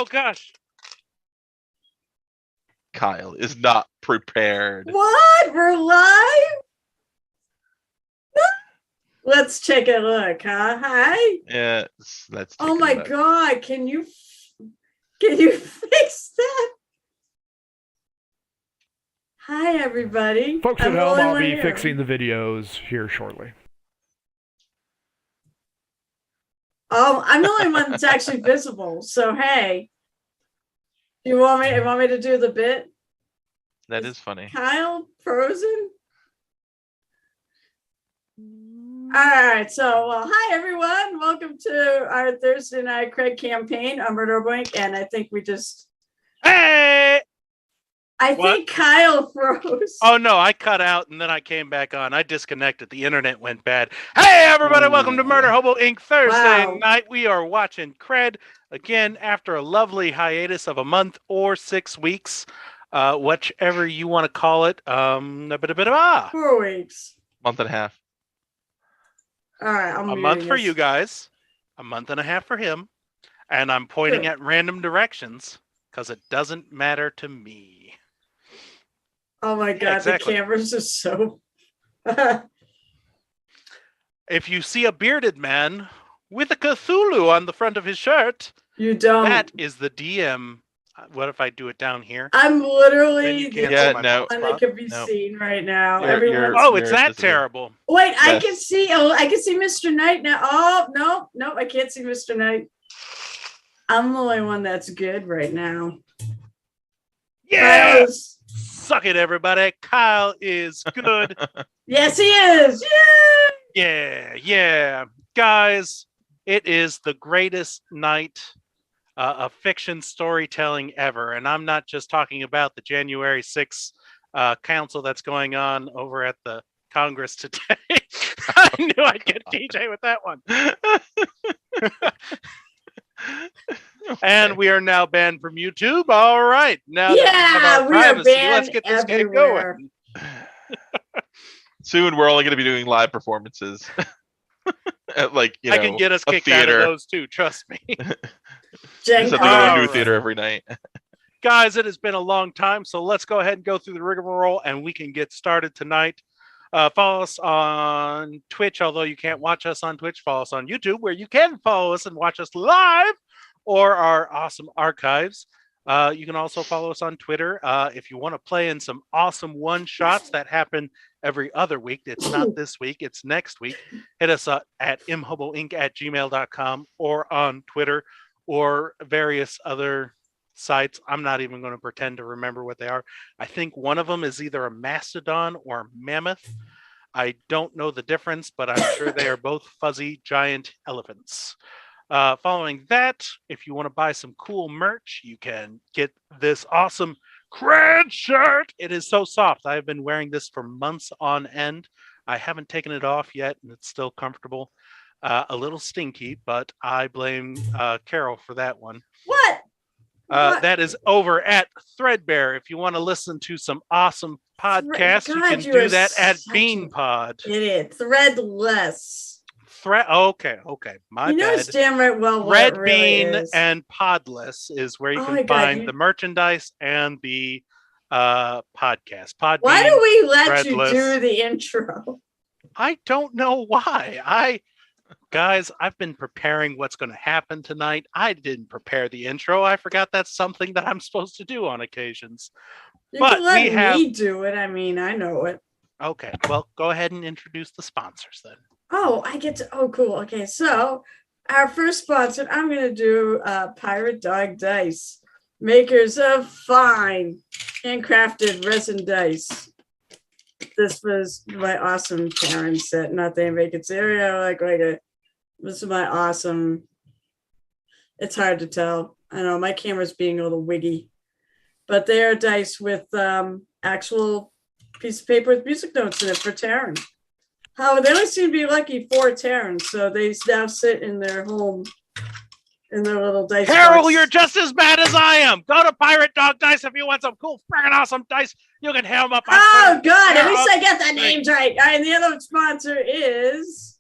Oh gosh. Kyle is not prepared. What? We're live? Let's take a look, huh? Hi. Yeah, let's. Oh my God! Can you fix that? Hi, everybody. Folks at home, I'll be fixing the videos here shortly. Oh, I'm the only one that's actually visible. So hey, you want me to do the bit? That is funny. Kyle frozen? All right, so hi everyone. Welcome to our Thursday night CRED campaign. I'm Murder Boink, and I think we just I think Kyle froze. Oh no, I cut out and then I came back on. I disconnected. The internet went bad. Hey everybody, welcome to Murder Hobo Inc. Thursday night. We are watching CRED again after a lovely hiatus of a month or 6 weeks. Whichever you want to call it. 4 weeks. Month and a half. All right, a month for you guys, a month and a half for him, and I'm pointing at random directions because it doesn't matter to me. Oh my God, yeah, exactly. The cameras are so... If you see a bearded man with a Cthulhu on the front of his shirt, you don't. That is the DM. What if I do it down here? I'm literally the no. one that can be seen right now. It's that terrible. Wait, yes. I can see. Oh, I can see Mr. Knight now. Oh no, I can't see Mr. Knight. I'm the only one that's good right now. Yeah, suck it, everybody. Kyle is good. Yes, he is. Yeah, guys. It is the greatest night of fiction storytelling ever, and I'm not just talking about the January 6th council that's going on over at the Congress today. I knew I'd get DJ with that one. And we are now banned from YouTube. All right, now that we have our privacy, let's get this game going. Soon we're only going to be doing live performances. At I can get us kicked out of those too. Trust me. Just have to go to a new theater every night. Guys, it has been a long time, so let's go ahead and go through the rigmarole, and we can get started tonight. Follow us on Twitch, although you can't watch us on Twitch. Follow us on YouTube, where you can follow us and watch us live, or our awesome archives. You can also follow us on Twitter. If you want to play in some awesome one-shots that happen every other week. It's not this week, it's next week. Hit us up at imhoboinc@gmail.com or on Twitter or various other sites. I'm not even going to pretend to remember what they are. I think one of them is either a mastodon or a mammoth. I don't know the difference, but I'm sure they are both fuzzy giant elephants. Following that, if you want to buy some cool merch, you can get this awesome CRED shirt. It is so soft. I've been wearing this for months on end. I haven't taken it off yet, and it's still comfortable. A little stinky, but I blame Carol for that one. What? That is over at Threadbare. If you want to listen to some awesome podcasts, you can do that at BeanPod. Idiot. Threadless. Okay. My bad. It's damn right well Red what it really Bean is. and Podless is where you can find the merchandise and the podcast. Why do we let you do the intro? I don't know why. Guys, I've been preparing what's going to happen tonight. I didn't prepare the intro. I forgot that's something that I'm supposed to do on occasions. But can let me do it. I mean, I know it. Okay, well, go ahead and introduce the sponsors then. Oh, I get to. Oh, cool. Okay, so our first sponsor, I'm going to do Pirate Dog Dice, makers of fine handcrafted resin dice. This was my awesome Karen set. Not that anybody could say, this is my awesome. It's hard to tell. I know my camera's being a little wiggy, but they are dice with actual piece of paper with music notes in it for Taryn. However, they only seem to be lucky 4 Terrans, so they now sit in their home in their little dice Carol, box. you're just as bad as I am. Go to Pirate Dog Dice if you want some cool, freaking awesome dice. You can hit them up. Oh, God. At least I get the names right. All right, and the other sponsor is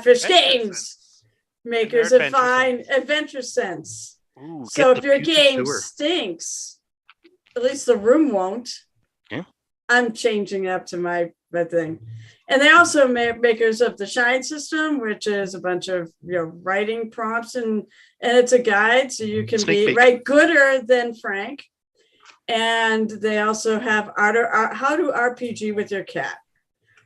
Fish Games, makers of fine Adventure Sense. Ooh, So get if the your putrid game sewer. stinks, at least the room won't. Yeah. I'm changing up to my thing. And they also makers of the Shine system, which is a bunch of writing prompts and it's a guide so you can Sneak peek. write gooder than Frank. And they also have how to RPG with your cat,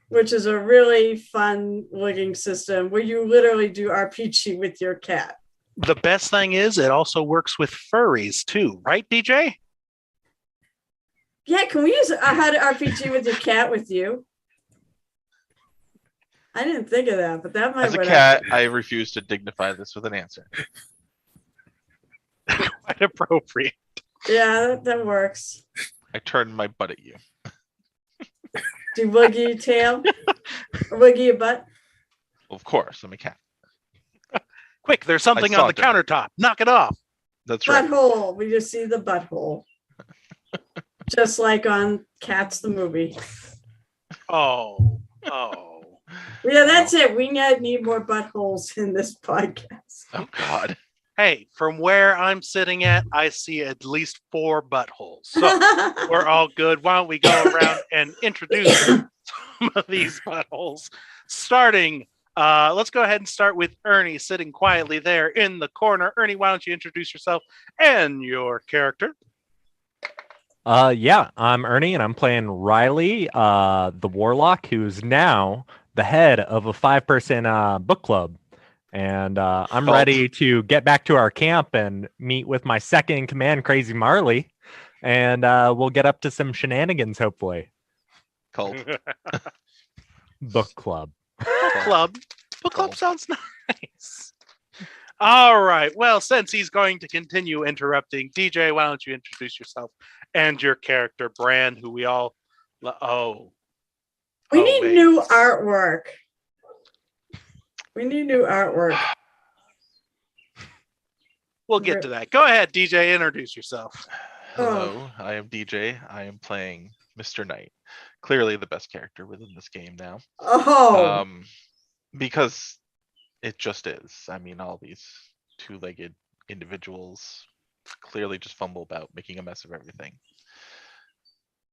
which is a really fun looking system where you literally do RPG with your cat. The best thing is it also works with furries too, right, DJ? Yeah, can we use how to RPG with your cat with you? I didn't think of that, but that might As a work. cat, I refuse to dignify this with an answer. Quite appropriate. Yeah, that works. I turn my butt at you. Do wiggy your tail or wiggy your butt? Of course, I'm a cat. Quick, there's something on the saunter. countertop. Knock it off. That's right. Butthole. We just see the butthole. Just like on Cats the movie. Oh. Yeah, that's it. We need more buttholes in this podcast. Oh God. Hey, from where I'm sitting at, I see at least 4 buttholes. So we're all good. Why don't we go around and introduce some of these buttholes? Starting, let's go ahead and start with Ernie sitting quietly there in the corner. Ernie, why don't you introduce yourself and your character? Yeah, I'm Ernie, and I'm playing Riley, the Warlock, who's now the head of a 5-person book club. And I'm Cult. ready to get back to our camp and meet with my second in command, Crazy Marley, and we'll get up to some shenanigans, hopefully. Cult. Book club. Book club sounds nice. All right. Well, since he's going to continue interrupting, DJ, why don't you introduce yourself and your character, Bran, who we all... We need wait. new artwork. We need new artwork. We'll get to that. Go ahead, DJ. Introduce yourself. Hello, I am DJ. I am playing Mr. Knight. Clearly the best character within this game now. Oh, Because it just is. I mean, all these 2-legged individuals clearly just fumble about making a mess of everything.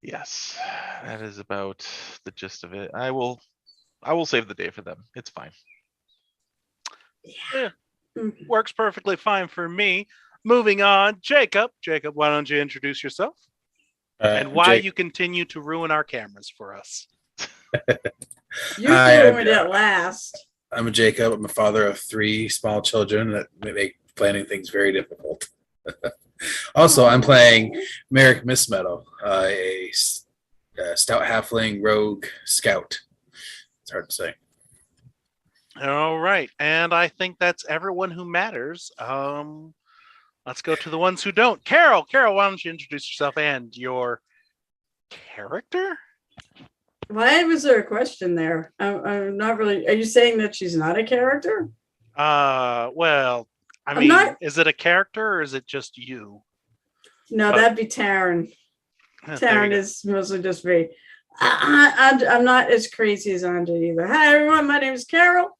Yes, that is about the gist of it. I will save the day for them. It's fine. Yeah. Works perfectly fine for me. Moving on, Jacob. Jacob, why don't you introduce yourself and why you continue to ruin our cameras for us? you ruined it last. I'm Jacob. I'm a father of 3 small children that make planning things very difficult. Also, I'm playing Merrick Mistmetal, a stout halfling rogue scout. It's hard to say. All right. And I think that's everyone who matters. Let's go to the ones who don't. Carol, why don't you introduce yourself and your character? Why was there a question there? I'm not really. Are you saying that she's not a character? Well, I I'm mean, not- is it a character or is it just you? No, that'd be Taryn. There Taryn you go. is mostly just me. I'm not as crazy as Anja either. Hi, everyone. My name is Carol.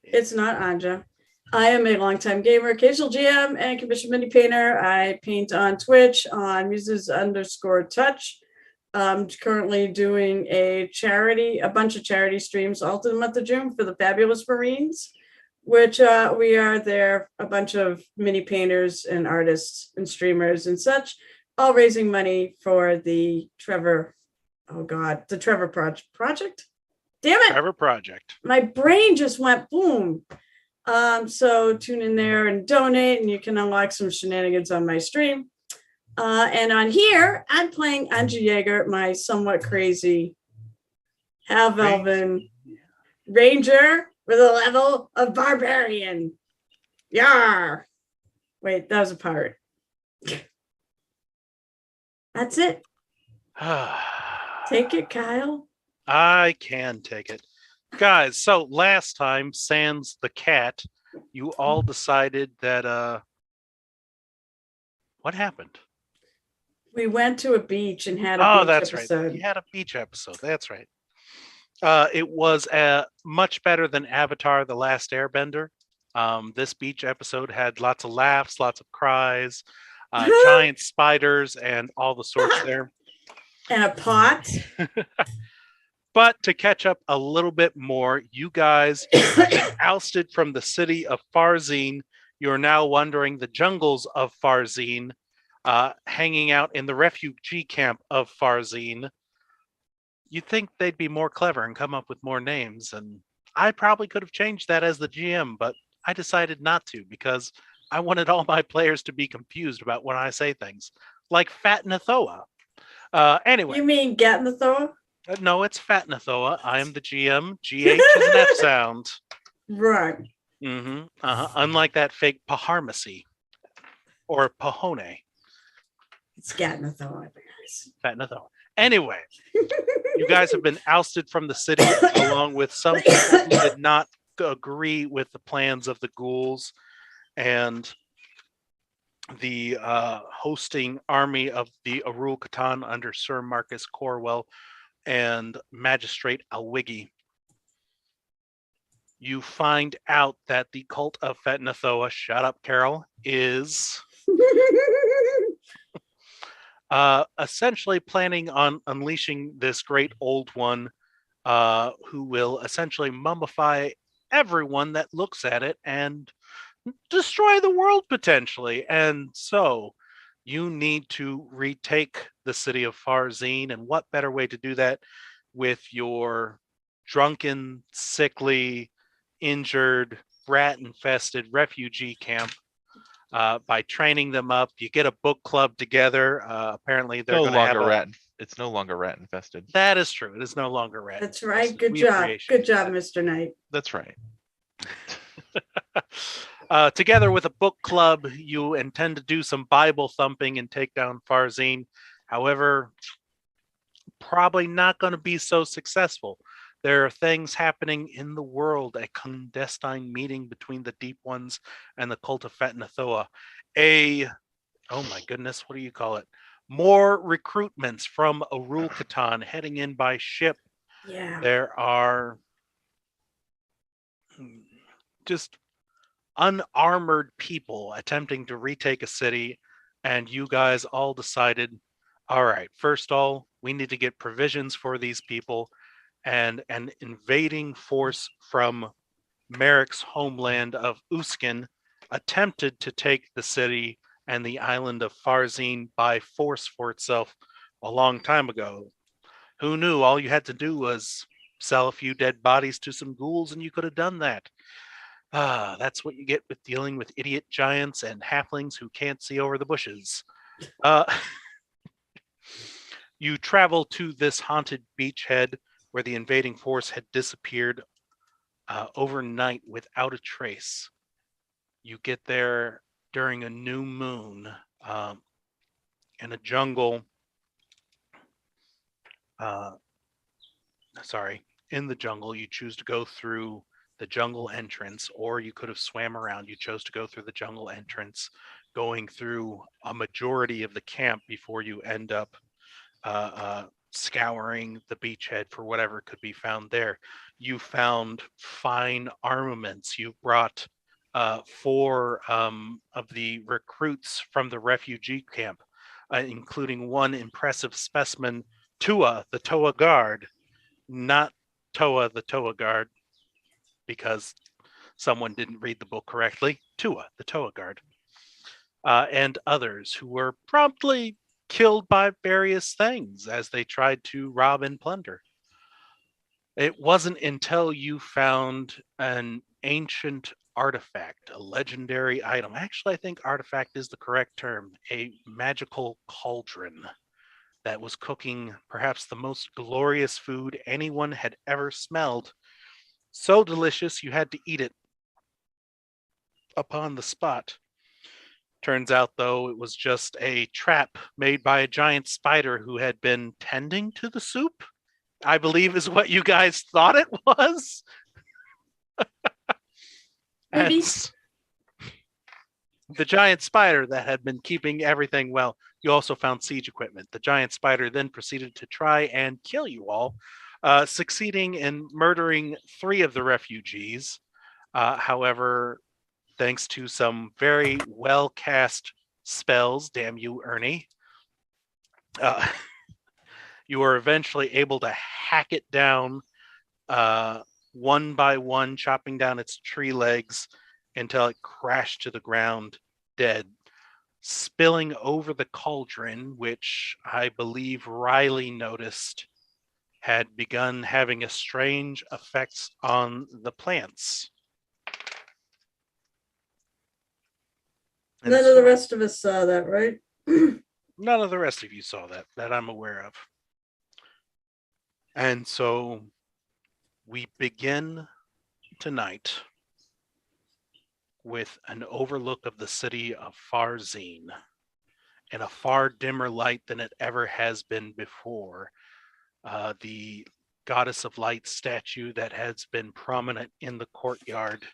It's not Anja. I am a longtime gamer, occasional GM, and commissioned mini painter. I paint on Twitch on Muses_Touch. I'm currently doing a bunch of charity streams all through the month of June for the Fabulous Marines, which we are there, a bunch of mini painters and artists and streamers and such, all raising money for the Trevor Project. Damn it. Trevor Project. My brain just went boom. So tune in there and donate, and you can unlock some shenanigans on my stream. And on here, I'm playing Anja Yeager, my somewhat crazy half-elven ranger with a level of barbarian. Yar! Wait, that was a pirate. That's it. Take it, Kyle. I can take it. Guys, so last time, sans the cat, you all decided that what happened? We went to a beach and had a Oh, beach that's episode. right. You had a beach episode. That's right. It was much better than Avatar: The Last Airbender. This beach episode had lots of laughs, lots of cries, giant spiders, and all the sorts there. And a pot. But to catch up a little bit more, you guys have been ousted from the city of Farzine. You're now wandering the jungles of Farzine, hanging out in the refugee camp of Farzine. You'd think they'd be more clever and come up with more names, and I probably could have changed that as the GM, but I decided not to because I wanted all my players to be confused about when I say things, like Fat Nathoa. Anyway. You mean get in the Thor? No, it's Fat Nathoa. I am the GM. GH is an F sound. Right. Mm-hmm. Unlike that fake Paharmacy or Pahone. It's getting the Thor, guys. Fat Nathoa. Anyway, you guys have been ousted from the city along with some people who did not agree with the plans of the ghouls and the hosting army of the Arul Khatan under Sir Marcus Corwell and Magistrate Alwiggy. You find out that the cult of Fat Nathoa, shut up, Carol, is essentially planning on unleashing this great old one who will essentially mummify everyone that looks at it and destroy the world potentially. And so you need to retake the city of Farzine, and what better way to do that with your drunken, sickly, injured, rat-infested refugee camp by training them up. You get a book club together. Apparently they're going to have It's no longer rat infested. That is true. It is no longer rat. That's right. infested. Good We job. appreciate Good job, that. Mr. Knight. That's right. Together with a book club, you intend to do some Bible thumping and take down Farzine. However, probably not going to be so successful. There are things happening in the world, a clandestine meeting between the Deep Ones and the cult of Fat Nathoa. Oh my goodness, what do you call it? More recruitments from Arul Khatan heading in by ship. Yeah. There are just unarmored people attempting to retake a city, and you guys all decided, all right, first of all, we need to get provisions for these people, and an invading force from Merrick's homeland of Uskin attempted to take the city and the island of Farzine by force for itself a long time ago. Who knew? All you had to do was sell a few dead bodies to some ghouls and you could have done that. That's what you get with dealing with idiot giants and halflings who can't see over the bushes. You travel to this haunted beachhead where the invading force had disappeared overnight without a trace. You get there during a new moon in a jungle. In the jungle, you choose to go through the jungle entrance, or you could have swam around. You chose to go through the jungle entrance, going through a majority of the camp before you end up scouring the beachhead for whatever could be found there. You found fine armaments. You brought 4 of the recruits from the refugee camp, including one impressive specimen, Tua, the Toa Guard, not Toa, the Toa Guard, because someone didn't read the book correctly. Tua, the Toa Guard, and others who were promptly killed by various things as they tried to rob and plunder. It wasn't until you found an ancient artifact, a legendary item. Actually, I think artifact is the correct term. A magical cauldron that was cooking perhaps the most glorious food anyone had ever smelled. So delicious, you had to eat it upon the spot. Turns out, though, it was just a trap made by a giant spider who had been tending to the soup, I believe is what you guys thought it was. Maybe. And the giant spider that had been keeping everything well. You also found siege equipment. The giant spider then proceeded to try and kill you all, succeeding in murdering 3 of the refugees. However, thanks to some very well cast spells, damn you, Ernie, you are eventually able to hack it down one by one, chopping down its tree legs until it crashed to the ground dead, spilling over the cauldron, which I believe Riley noticed had begun having a strange effects on the plants. And None of the rest of us saw that, right? none of the rest of you saw that I'm aware of. And so we begin tonight with an overlook of the city of Farzine in a far dimmer light than it ever has been before. The goddess of light statue that has been prominent in the courtyard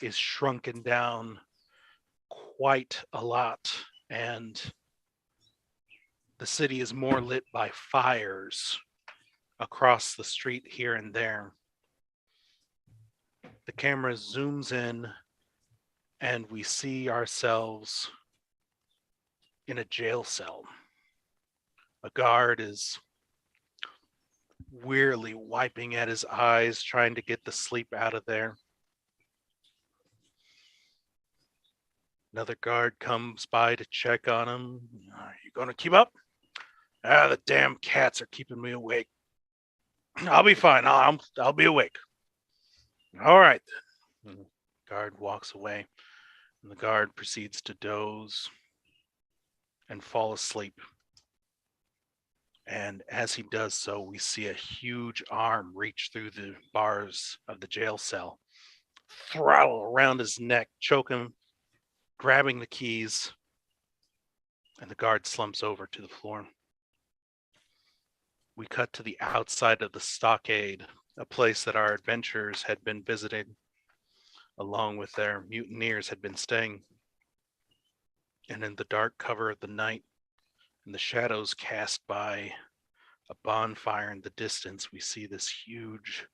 is shrunken down quite a lot, and the city is more lit by fires across the street here and there. The camera zooms in and we see ourselves in a jail cell. A guard is wearily wiping at his eyes, trying to get the sleep out of there. Another guard comes by to check on him. Are you going to keep up? The damn cats are keeping me awake. I'll be fine. I'll be awake. All right. And the guard walks away, and the guard proceeds to doze and fall asleep. And as he does so, we see a huge arm reach through the bars of the jail cell, throttle around his neck, choke him, grabbing the keys, and the guard slumps over to the floor. We cut to the outside of the stockade, a place that our adventurers had been visiting, along with their mutineers had been staying. And in the dark cover of the night, and the shadows cast by a bonfire in the distance, we see this huge,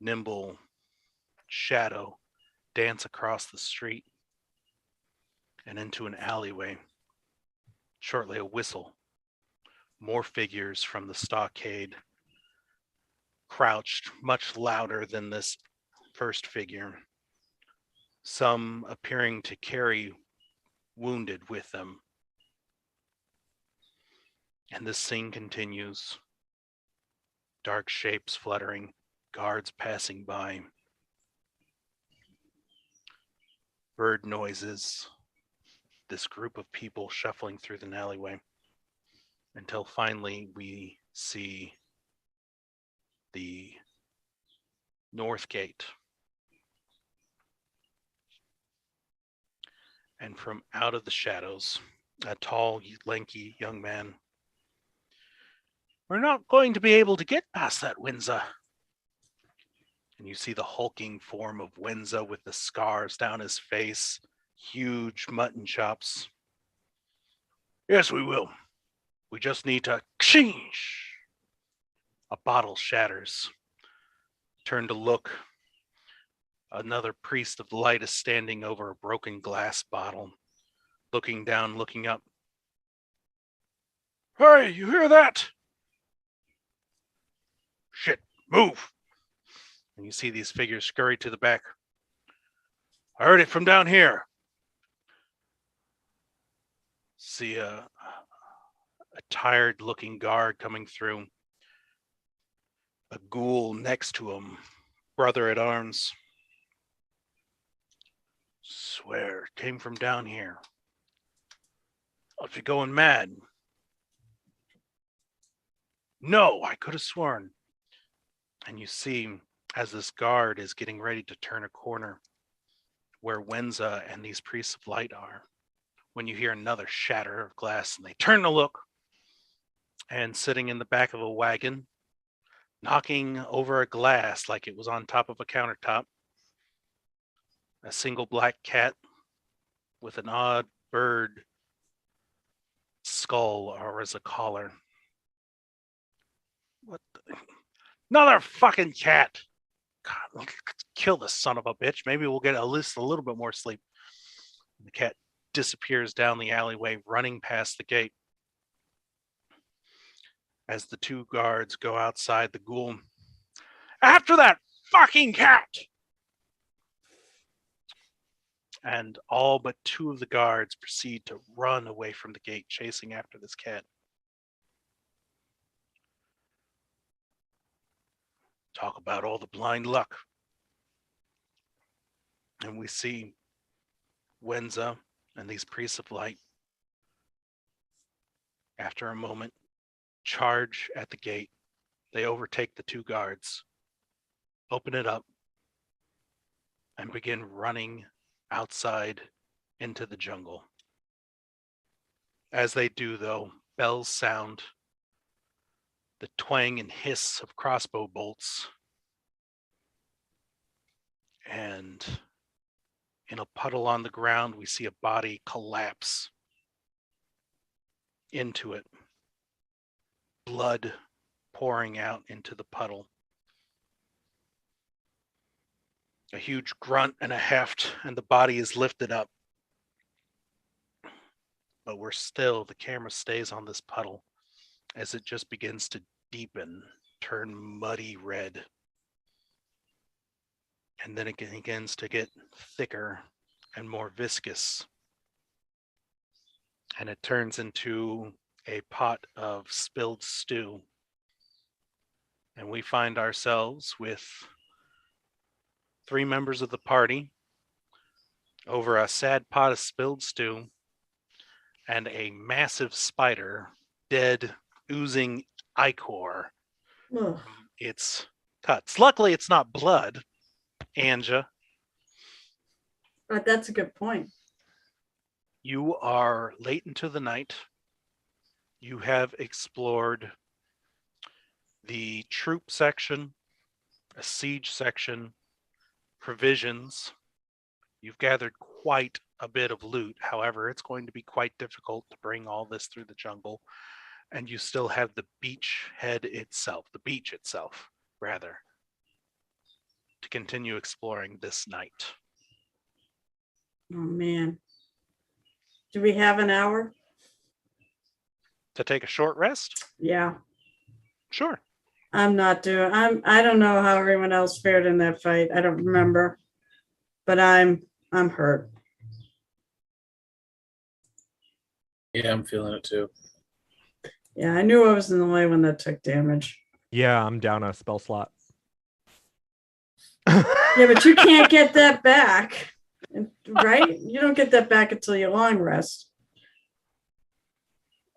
nimble shadow dance across the street and into an alleyway. Shortly, a whistle. More figures from the stockade, crouched much louder than this first figure, some appearing to carry wounded with them. And this scene continues. Dark shapes fluttering, guards passing by, bird noises, this group of people shuffling through the alleyway, until finally we see the north gate. And from out of the shadows, a tall, lanky young man. We're not going to be able to get past that, Windsor. And you see the hulking form of Windsor with the scars down his face, huge mutton chops. Yes, we will. We just need to change. A bottle shatters. Turn to look. Another priest of the light is standing over a broken glass bottle, looking down, looking up. Hey, you hear that? Shit, move. And you see these figures scurry to the back. I heard it from down here. See a tired looking guard coming through. A ghoul next to him, brother at arms. Swear it came from down here. Must be going mad. No, I could have sworn. And you see, as this guard is getting ready to turn a corner, where Wenza and these priests of light are, when you hear another shatter of glass, and they turn to look, and sitting in the back of a wagon, knocking over a glass like it was on top of a countertop, a single black cat with an odd bird skull or as a collar. What the? Another fucking cat. God, kill this son of a bitch. Maybe we'll get at least a little bit more sleep. The cat disappears down the alleyway, running past the gate. As the two guards go outside, the ghoul, after that fucking cat! And all but two of the guards proceed to run away from the gate, chasing after this cat. Talk about all the blind luck. And we see Wenza and these priests of light, after a moment, charge at the gate. They overtake the two guards, open it up, and begin running outside into the jungle. As they do, though, bells sound, the twang and hiss of crossbow bolts, and in a puddle on the ground, we see a body collapse into it, blood pouring out into the puddle. A huge grunt and a heft, and the body is lifted up. But the camera stays on this puddle as it just begins to deepen, turn muddy red. And then it begins to get thicker and more viscous. And it turns into a pot of spilled stew. And we find ourselves with 3 members of the party over a sad pot of spilled stew and a massive spider, dead, oozing ichor. Ugh. Its cuts. Luckily, it's not blood, Anja. But that's a good point. You are late into the night. You have explored the troop section, a siege section, provisions. You've gathered quite a bit of loot. However, it's going to be quite difficult to bring all this through the jungle. And you still have the beach itself, to continue exploring this night. Oh man. Do we have an hour? To take a short rest? Yeah. Sure. I don't know how everyone else fared in that fight. I don't remember. But I'm hurt. Yeah, I'm feeling it too. Yeah, I knew I was in the way when that took damage. Yeah, I'm down a spell slot. Yeah, but you can't get that back. Right? You don't get that back until you long rest.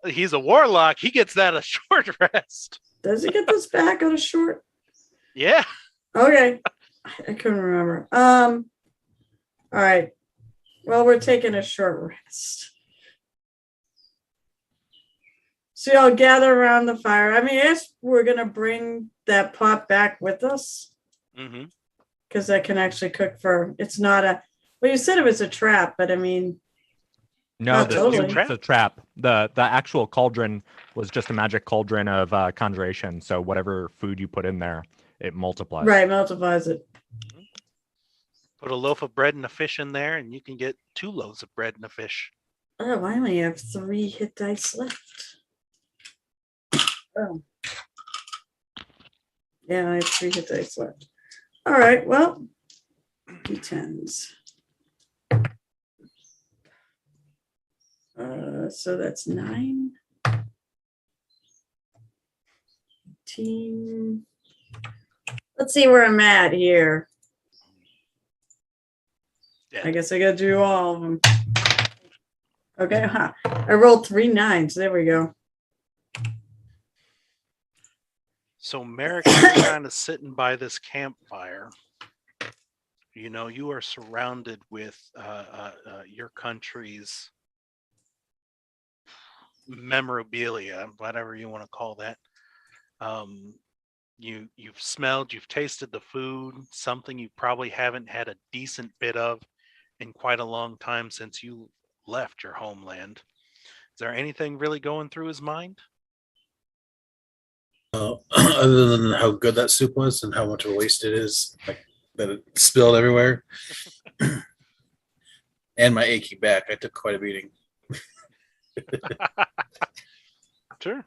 He's a warlock. He gets that a short rest. Does he get this back on a short? Yeah. Okay. I couldn't remember. All right. Well, we're taking a short rest. So y'all gather around the fire. I mean, I guess we're gonna bring that pot back with us. Mm-hmm. Because that can actually cook for. It's not a. Well, you said it was a trap, but I mean. No, Not totally. it's a trap. The actual cauldron was just a magic cauldron of conjuration. So whatever food you put in there, it multiplies. Right, multiplies it. Put a loaf of bread and a fish in there, and you can get 2 loaves of bread and a fish. Oh, I only have 3 hit dice left. Oh. Yeah, I have 3 hit dice left. All right, well, D10s. So that's 9. 18. Let's see where I'm at here. Yeah. I guess I gotta do all of them. Okay, huh. I rolled 3 9s. There we go. So Merrick is kind of sitting by this campfire. You know, you are surrounded with your country's memorabilia, whatever you want to call that. You've smelled, you've tasted the food, something you probably haven't had a decent bit of in quite a long time since you left your homeland. Is there anything really going through his mind? Other than how good that soup was and how much of a waste it is, like that it spilled everywhere. And my aching back. I took quite a beating. Sure.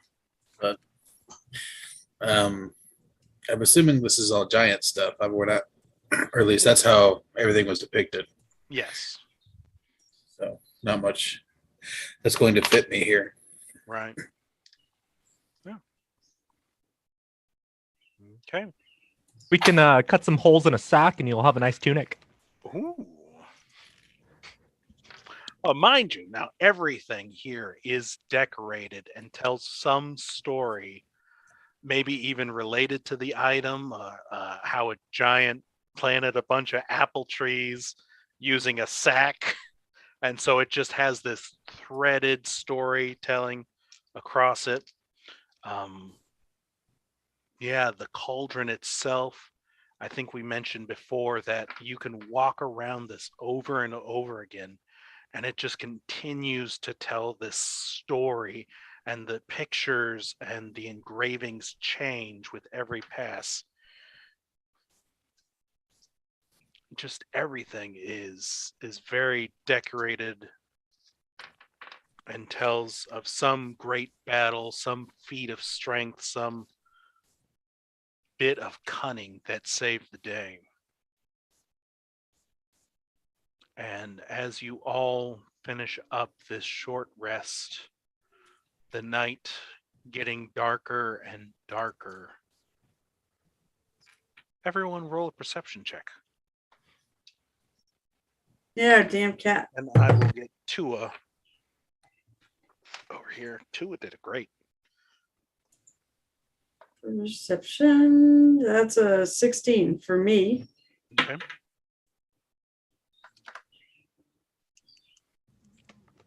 I'm assuming this is all giant stuff. We're not, or at least that's how everything was depicted. Yes. So not much that's going to fit me here. Right. Yeah. Okay. We can cut some holes in a sack, and you'll have a nice tunic. Ooh. Well, mind you, now everything here is decorated and tells some story, maybe even related to the item, how a giant planted a bunch of apple trees using a sack. And so it just has this threaded storytelling across it. Yeah, the cauldron itself, I think we mentioned before that you can walk around this over and over again, and it just continues to tell this story, and the pictures and the engravings change with every pass. Just everything is very decorated and tells of some great battle, some feat of strength, some bit of cunning that saved the day. And as you all finish up this short rest, the night getting darker and darker, everyone roll a perception check. Yeah, damn cat. And I will get Tua over here. Tua did a great. Perception. That's a 16 for me. Okay.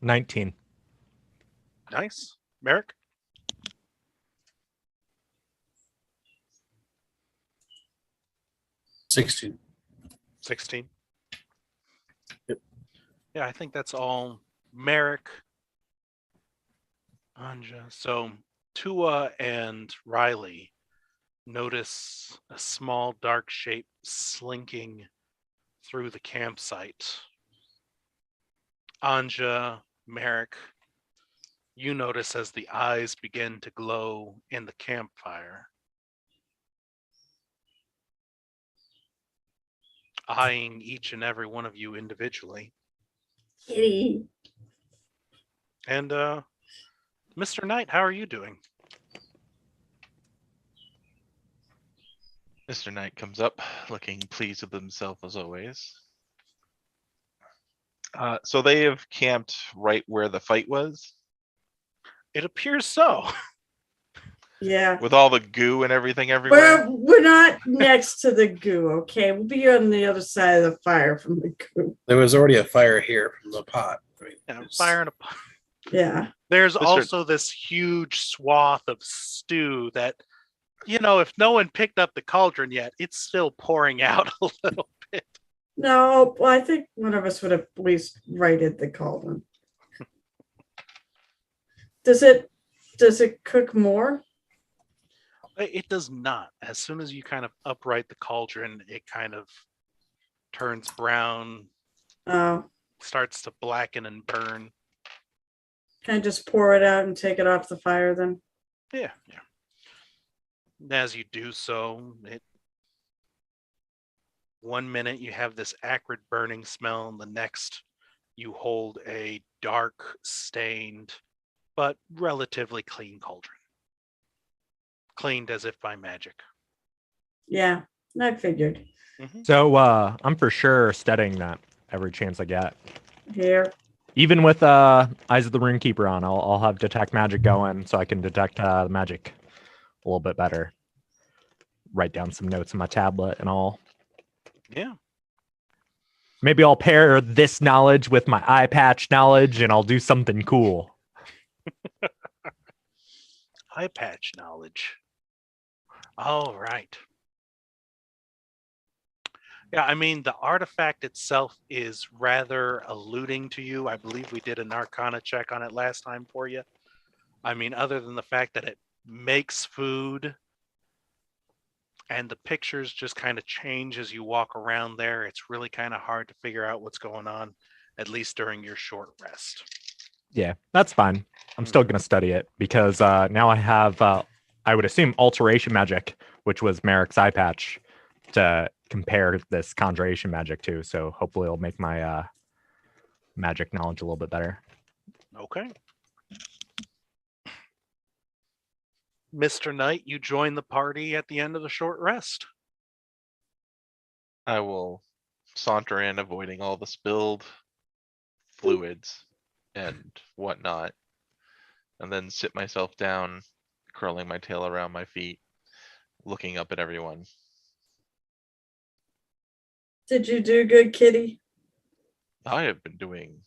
19. Nice. Merrick? 16. 16. Yep. Yeah, I think that's all. Merrick, Anja. So Tua and Riley notice a small dark shape slinking through the campsite. Anja, Merrick, you notice as the eyes begin to glow in the campfire, eyeing each and every one of you individually. Kitty. And Mr. Knight, how are you doing? Mr. Knight comes up, looking pleased with himself as always. So they have camped right where the fight was, It appears so. Yeah. with all the goo and everything everywhere. We're not next to the goo, okay? We'll be on the other side of the fire from the goo. There was already a fire here from the pot. I mean, Yeah, it's- fire in a pot. Yeah. There's Mr. also this huge swath of stew that, if no one picked up the cauldron yet, it's still pouring out a little bit. No, well, I think one of us would have at least righted the cauldron. Does it cook more? It does not. As soon as you kind of upright the cauldron, it kind of turns brown, Oh, starts to blacken and burn. can I just pour it out and take it off the fire then? Yeah. And as you do so, one minute you have this acrid burning smell, and the next you hold a dark, stained, but relatively clean cauldron. Cleaned as if by magic. Yeah, I figured. So I'm for sure studying that every chance I get. Here. Even with Eyes of the Runekeeper on, I'll have Detect Magic going so I can detect the magic a little bit better. Write down some notes on my tablet and all. Yeah. Maybe I'll pair this knowledge with my eye patch knowledge and I'll do something cool. Eye patch knowledge. All right. Yeah, I mean, the artifact itself is rather alluding to you. I believe we did an Arcana check on it last time for you. I mean, other than the fact that it makes food and the pictures just kind of change as you walk around there. It's really kind of hard to figure out what's going on, at least during your short rest. Yeah, that's fine. I'm still going to study it because now I have, I would assume, alteration magic, which was Merrick's eye patch, to compare this conjuration magic to. So hopefully it'll make my magic knowledge a little bit better. Okay. Mr. Knight, you join the party at the end of the short rest. I will saunter in, avoiding all the spilled fluids and whatnot, and then sit myself down, curling my tail around my feet, looking up at everyone. Did you do good, Kitty? I have been doing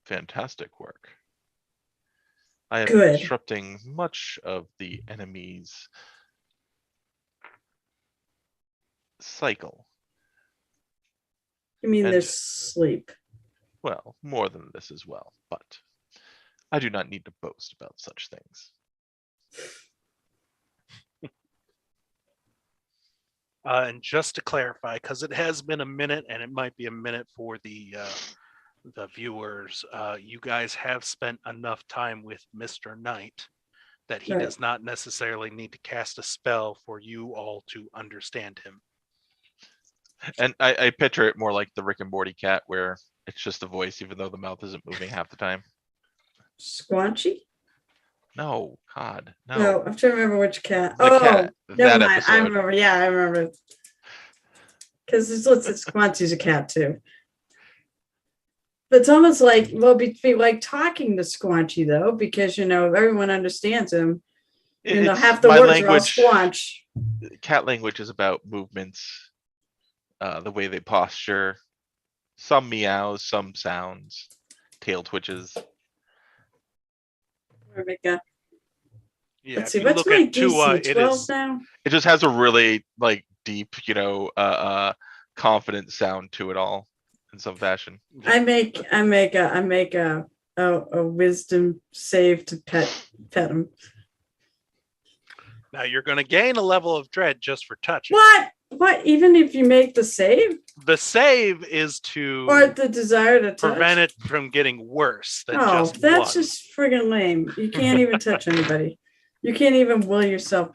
fantastic work. I have Good. been disrupting much of the enemy's cycle. You mean And- their sleep? Well, more than this as well, but I do not need to boast about such things. And just to clarify, because it has been a minute, and it might be a minute for the viewers, you guys have spent enough time with Mr. Knight that he Right. does not necessarily need to cast a spell for you all to understand him. And I picture it more like the Rick and Morty cat, where it's just a voice, even though the mouth isn't moving half the time. Squanchy? No, God, No, no. I'm trying to remember which cat. The Oh, cat, never that mind. I episode. remember. Yeah, I remember. Because it's Squanchy's a cat too. But it's almost like, well, be like talking to Squanchy though, because everyone understands him. It's Half the my words are all language. squanch. Cat language is about movements, the way they posture, some meows, some sounds, tail twitches. Rebecca. Yeah, Let's if see, you what's look my at Tua, DC? it 12 is now? It just has a really like deep, confident sound to it all in some fashion. I make a wisdom save to pet him. now you're going to gain a level of dread just for touching. What? Even if you make the save The save is to or the desire to touch? prevent it from getting worse than Oh, just that's one. just friggin' lame. You can't even touch anybody. You can't even will yourself.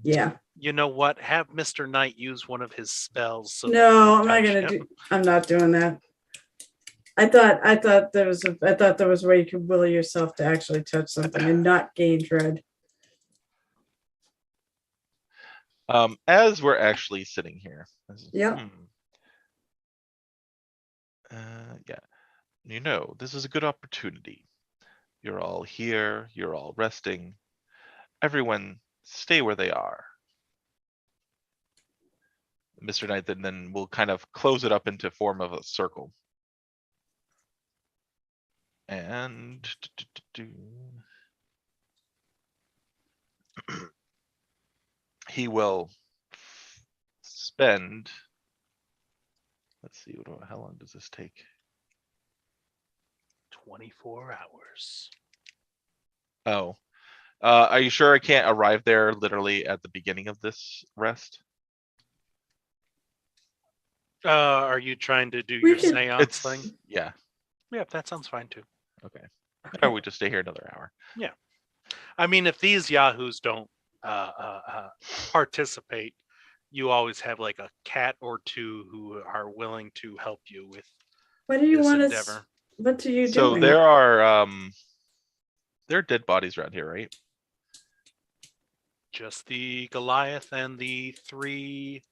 Yeah. You know what? Have Mr. Knight use one of his spells. So No, I'm not touch gonna him. I'm not doing that. I thought there was a way you could will yourself to actually touch something and not gain dread. As we're actually sitting here. Yep. Yeah. This is a good opportunity. You're all here, you're all resting. Everyone stay where they are. Mr. Knight then will kind of close it up into form of a circle. And he will spend, let's see, how long does this take? 24 hours. Oh, are you sure I can't arrive there literally at the beginning of this rest? Are you trying to do We your can- seance thing? Yeah, Yeah, that sounds fine too. okay. Or we just stay here another hour. I mean, if these yahoos don't participate, you always have like a cat or two who are willing to help you with What do you this want endeavor. to? What are you So doing? there are dead bodies around here, right? Just the Goliath and the 3.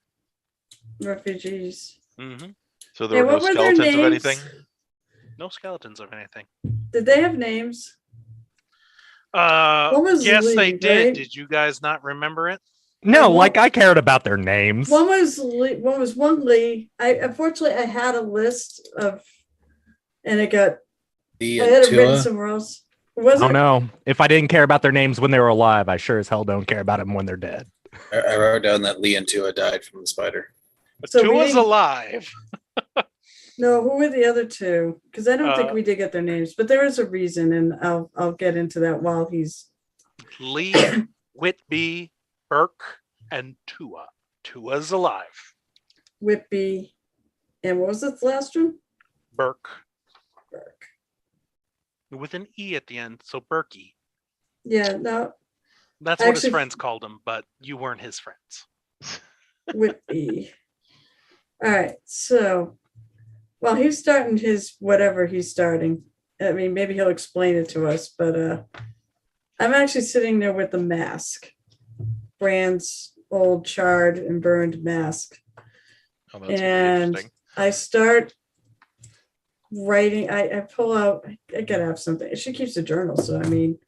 Refugees. Mhm. So there were no what were their skeletons of names? anything? No skeletons of anything. Did they have names? What was Yes, they Lee, did. right? Did you guys not remember it? No, what- like I cared about their names. One was Lee. One Lee. Unfortunately I had a list of, and it got. The I had it written Tua. somewhere else. Was I it? don't know. If I didn't care about their names when they were alive, I sure as hell don't care about them when they're dead. I wrote down that Lee and Tua died from the spider. So we Tua's didn't- alive. No, who were the other two? Because I don't think Uh, we did get their names, but there is a reason, and I'll get into that while he's. Lee, Whitby, Burke, and Tua. Tua's alive. Whippy, and what was the last one? Burke Burke. with an E at the end, so Berkey. Yeah, no, That's what his Actually- friends called him, but you weren't his friends. Whippy. All right, so while he's starting his whatever he's starting, I mean, maybe he'll explain it to us, but I'm actually sitting there with the mask, Brand's old charred and burned mask. Oh, that's gonna be And interesting. I start writing. I pull out. I gotta have something. She keeps a journal, so I mean,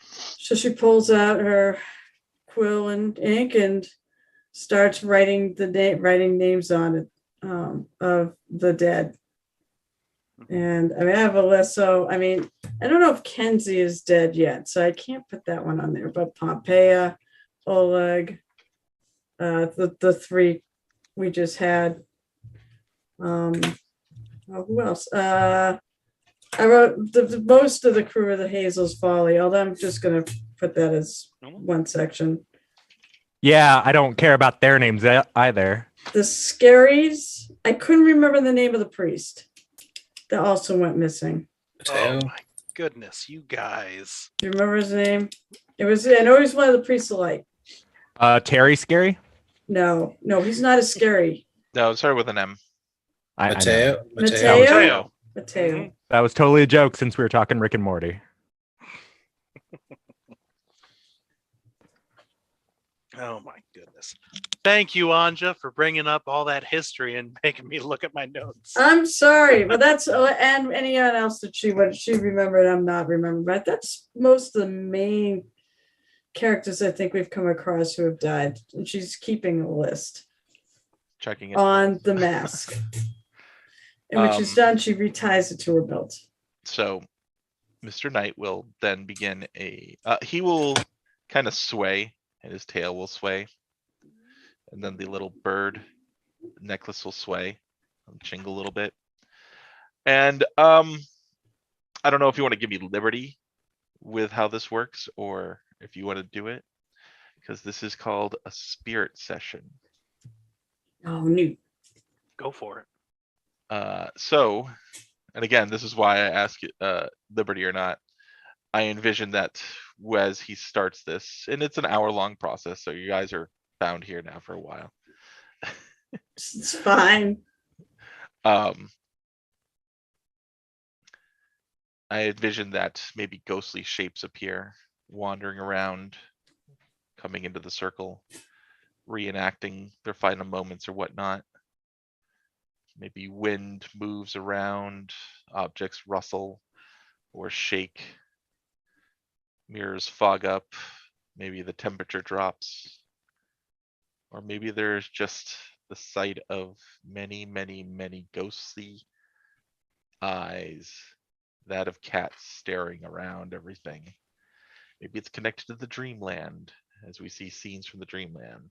so she pulls out her quill and ink and starts writing writing names on it of the dead. And I mean, I have a list. So I mean, I don't know if Kenzie is dead yet, so I can't put that one on there. But Pompeia, Oleg, the three we just had. Who else? I wrote the most of the crew of the Hazel's Folly, although I'm just gonna put that as one section. Yeah, I don't care about their names either. The Scaries, I couldn't remember the name of the priest that also went missing. Oh Mateo. my goodness, you guys. Do you remember his name? I know he's one of the priests of light. Terry Scary? No, he's not a scary. No, it started with an M. I know. Mateo. Mateo? Mateo. Mateo. Mhm. That was totally a joke since we were talking Rick and Morty. Oh my goodness. Thank you, Anja, for bringing up all that history and making me look at my notes. I'm sorry, but that's and anyone else that she remembered, I'm not remembering. But that's most of the main characters I think we've come across who have died, and she's keeping a list Checking it. on the mask. And when she's done, she reties it to her belt. So Mr. Knight will then begin he will kind of sway and his tail will sway. And then the little bird necklace will sway and jingle a little bit. And I don't know if you want to give me liberty with how this works or if you want to do it, because this is called a spirit session. Oh, neat. Go for it. So, and again, this is why I ask liberty or not. I envision that as he starts this, and it's an hour-long process, so you guys are bound here now for a while. It's fine. I envision that maybe ghostly shapes appear, wandering around, coming into the circle, reenacting their final moments or whatnot. Maybe wind moves around, objects rustle or shake, mirrors fog up, maybe the temperature drops, or maybe there's just the sight of many, many, many ghostly eyes, that of cats staring around everything. Maybe it's connected to the dreamland, as we see scenes from the dreamland.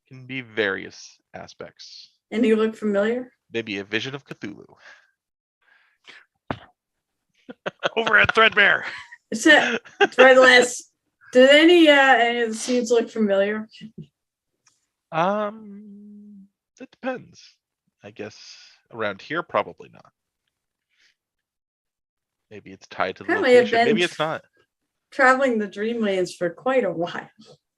Can be various aspects. And you look familiar? Maybe a vision of Cthulhu. Over at Threadbare. It's it. It's right last. Did any of the scenes look familiar? That depends. I guess around here, probably not. Maybe it's tied to the Apparently I've location. been- Maybe it's not. Traveling the Dreamlands for quite a while.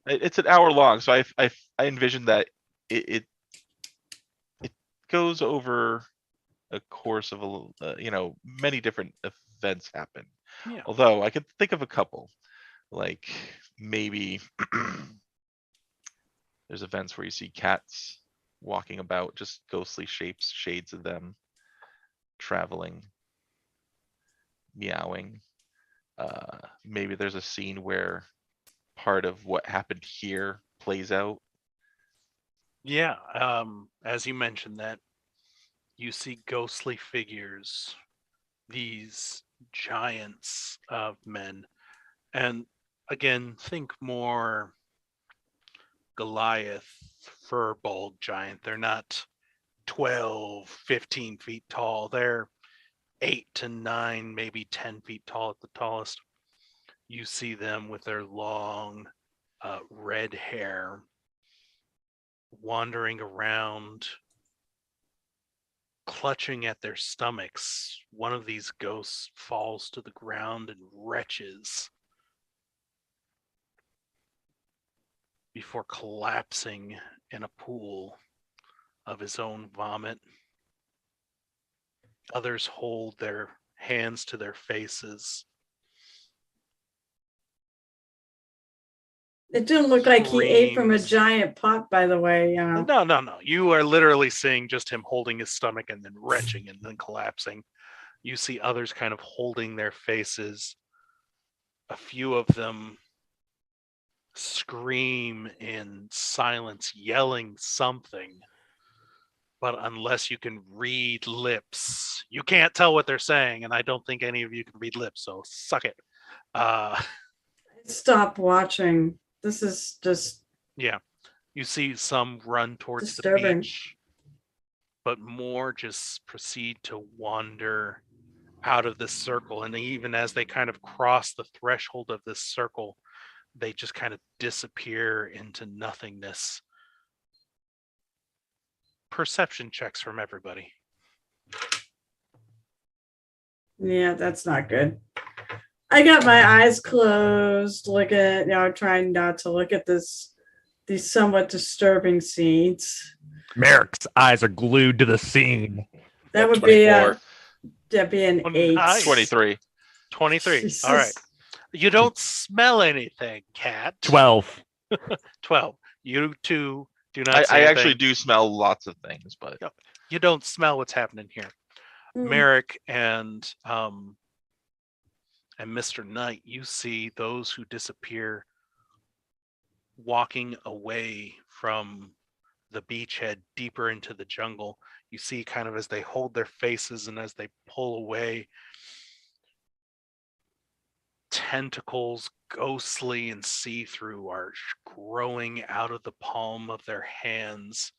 It's an hour long, so I envision that it goes over a course of many different events happen. Yeah. Although I could think of a couple, like maybe there's events where you see cats walking about, just ghostly shapes, shades of them traveling, meowing. Maybe there's a scene where part of what happened here plays out. Yeah. As you mentioned that, you see ghostly figures, these giants of men. And again, think more Goliath, fur-balled giant. They're not 12, 15 feet tall. They're 8 to 9, maybe 10 feet tall at the tallest. You see them with their long red hair, wandering around, clutching at their stomachs. One of these ghosts falls to the ground and retches before collapsing in a pool of his own vomit. Others hold their hands to their faces. It didn't look like he ate from a Screams. giant pot, by the way. You know. No. You are literally seeing just him holding his stomach and then retching and then collapsing. You see others kind of holding their faces. A few of them scream in silence, yelling something. But unless you can read lips, you can't tell what they're saying. And I don't think any of you can read lips, so suck it. Stop watching. This is just Yeah. You see some run towards the disturbing. beach, but more just proceed to wander out of this circle. And even as they kind of cross the threshold of this circle, they just kind of disappear into nothingness. Perception checks from everybody. Yeah, that's not good. I got my eyes closed, trying not to look at these somewhat disturbing scenes. Merrick's eyes are glued to the scene. That would be 24. that'd be an 8. Nice. 23. 23. Jesus. All right. You don't smell anything, cat. 12. 12. You two do not I say actually anything. do smell lots of things, but You don't smell what's happening here. Mm. Merrick and Mr. Knight, you see those who disappear walking away from the beachhead deeper into the jungle. You see kind of as they hold their faces and as they pull away, tentacles, ghostly and see-through, are growing out of the palm of their hands.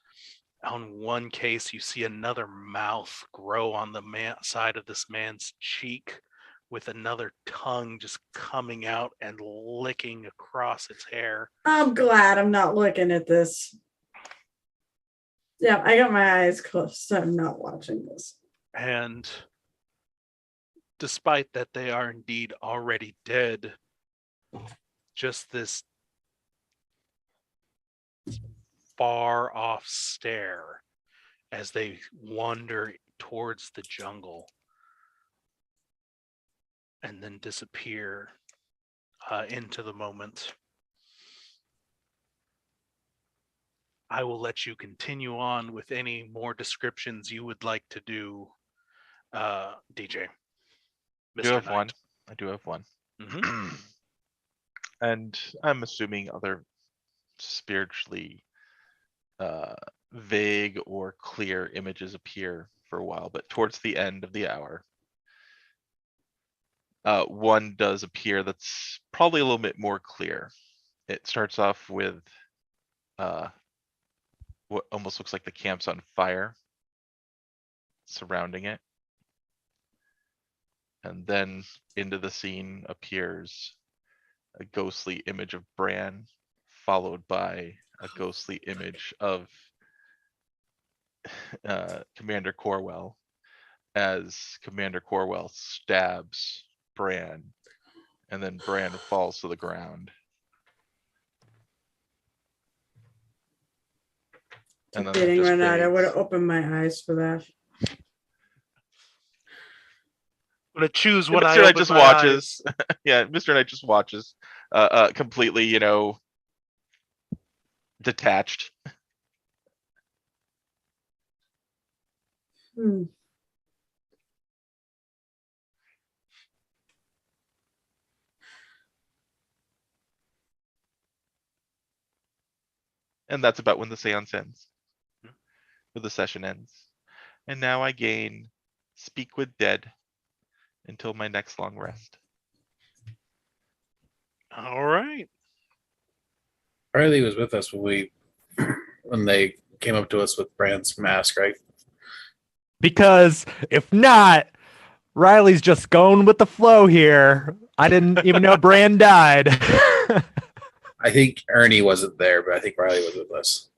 On one case, you see another mouth grow on the side of this man's cheek, with another tongue just coming out and licking across its hair. I'm glad I'm not looking at this. Yeah, I got my eyes closed, so I'm not watching this. And despite that they are indeed already dead, just this far off stare as they wander towards the jungle and then disappear into the moment. I will let you continue on with any more descriptions you would like to do, DJ. I do have Knight. one. I do have one. Mhm. And I'm assuming other spiritually vague or clear images appear for a while, but towards the end of the hour, one does appear that's probably a little bit more clear. It starts off with what almost looks like the camp's on fire surrounding it. And then into the scene appears a ghostly image of Bran, followed by a ghostly image of Commander Corwell, as Commander Corwell stabs Bran, and then Bran falls to the ground. And then they're Kidding just or not, I fades. would have opened my eyes for that. I'm gonna choose And when Mr. I Knight open just my watches. eyes. Yeah, Mr. Knight just watches, completely, detached. Hmm. And that's about when the seance ends. Or the session ends. And now I gain Speak with Dead until my next long rest. All right. Riley was with us when they came up to us with Brand's mask, right? Because if not, Riley's just going with the flow here. I didn't even know Bran died. I I think Ernie wasn't there, but I think Riley was with us.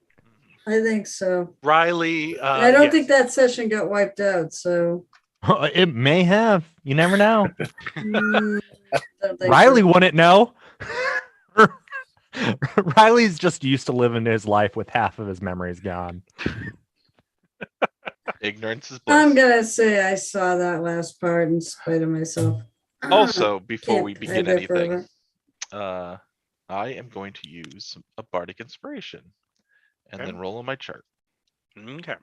I think so. Riley. And I don't yes. think that session got wiped out. So It may have. You never know. don't think Riley so. wouldn't know. Riley's just used to living his life with half of his memories gone. Ignorance is bliss. I'm gonna say I saw that last part in spite of myself. Also, before Can't we hide begin there anything, forever. I am going to use a bardic inspiration and Okay. then roll on my chart. Okay.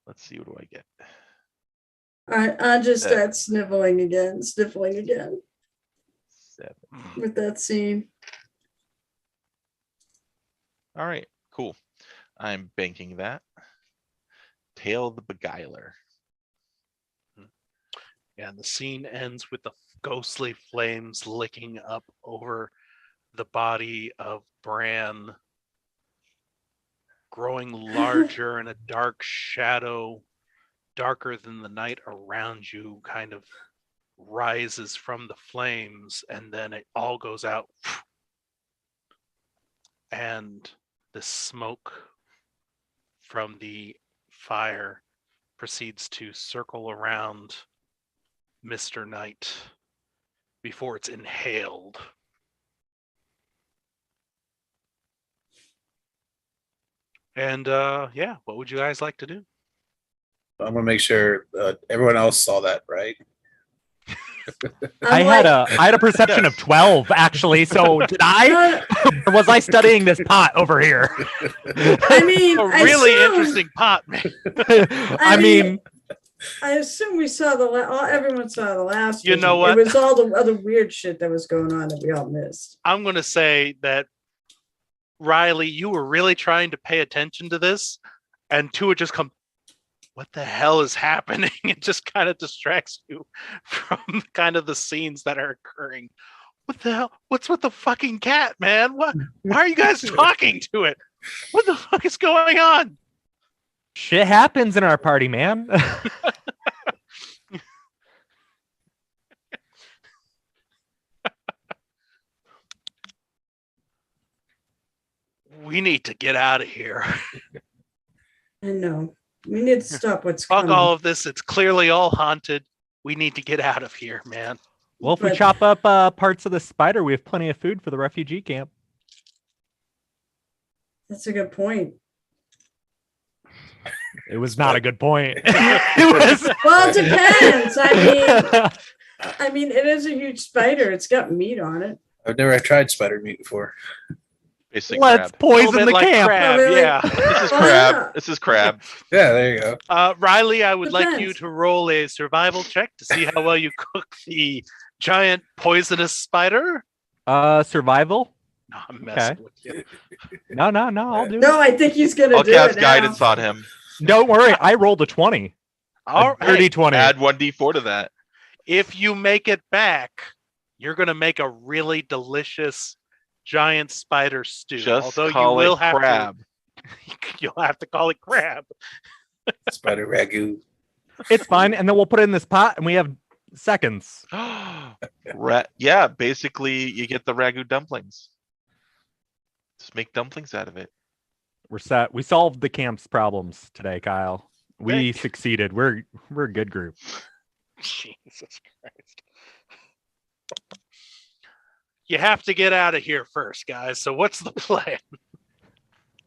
Let's see, what do I get? All right, I just start sniffling again Seven. with that scene. All right, cool. I'm banking that. Tail the Beguiler. And the scene ends with the ghostly flames licking up over the body of Bran, growing larger and a dark shadow, darker than the night around you, kind of rises from the flames, and then it all goes out. And the smoke from the fire proceeds to circle around Mr. Knight before it's inhaled. And yeah, what would you guys like to do? I'm gonna make sure everyone else saw that, right? I had a perception of 12 actually. So did I? Or was I studying this pot over here? I mean, A I really assume- interesting pot, man. I mean, I assume we saw everyone saw the last. You know one. what? It was all the other weird shit that was going on that we all missed. I'm going to say that, Riley, you were really trying to pay attention to this, and Tua just come, what the hell is happening? It just kind of distracts you from kind of the scenes that are occurring. What the hell? What's with the fucking cat, man? What? Why are you guys talking to it? What the fuck is going on? shit happens in our party, man. We need to get out of here. I know. We need to stop what's Fuck coming. all of this. It's clearly all haunted. We need to get out of here, man. Well, if we But- chop up parts of the spider, we have plenty of food for the refugee camp. That's a good point. It was not a good point. It was. Well, it depends. I mean, it is a huge spider. It's got meat on it. I've never tried spider meat before. Basic Let's crab. A little poison bit the like camp. crab, Oh, really? yeah. This is Oh, crab. yeah. This is crab. Yeah, there you go. Riley, I would like you Depends. to roll a survival check to see how well you cook the giant poisonous spider. Survival? No, I'm messing Okay. with you. No, I'll do it. No, I think he's gonna I'll do cast it guidance now. on him. Don't worry, I rolled a 20. All A dirty right. 20. Add 1d4 to that. If you make it back, you're going to make a really delicious giant spider stew. Just Although call you will it have crab. to, you'll have to call it crab. Spider ragu. It's fine, and then we'll put it in this pot, and we have seconds. Yeah, basically you get the ragu dumplings. Just make dumplings out of it. We're set. We solved the camp's problems today, Kyle. We Good. succeeded. We're a good group. Jesus Christ. You have to get out of here first, guys. So what's the plan?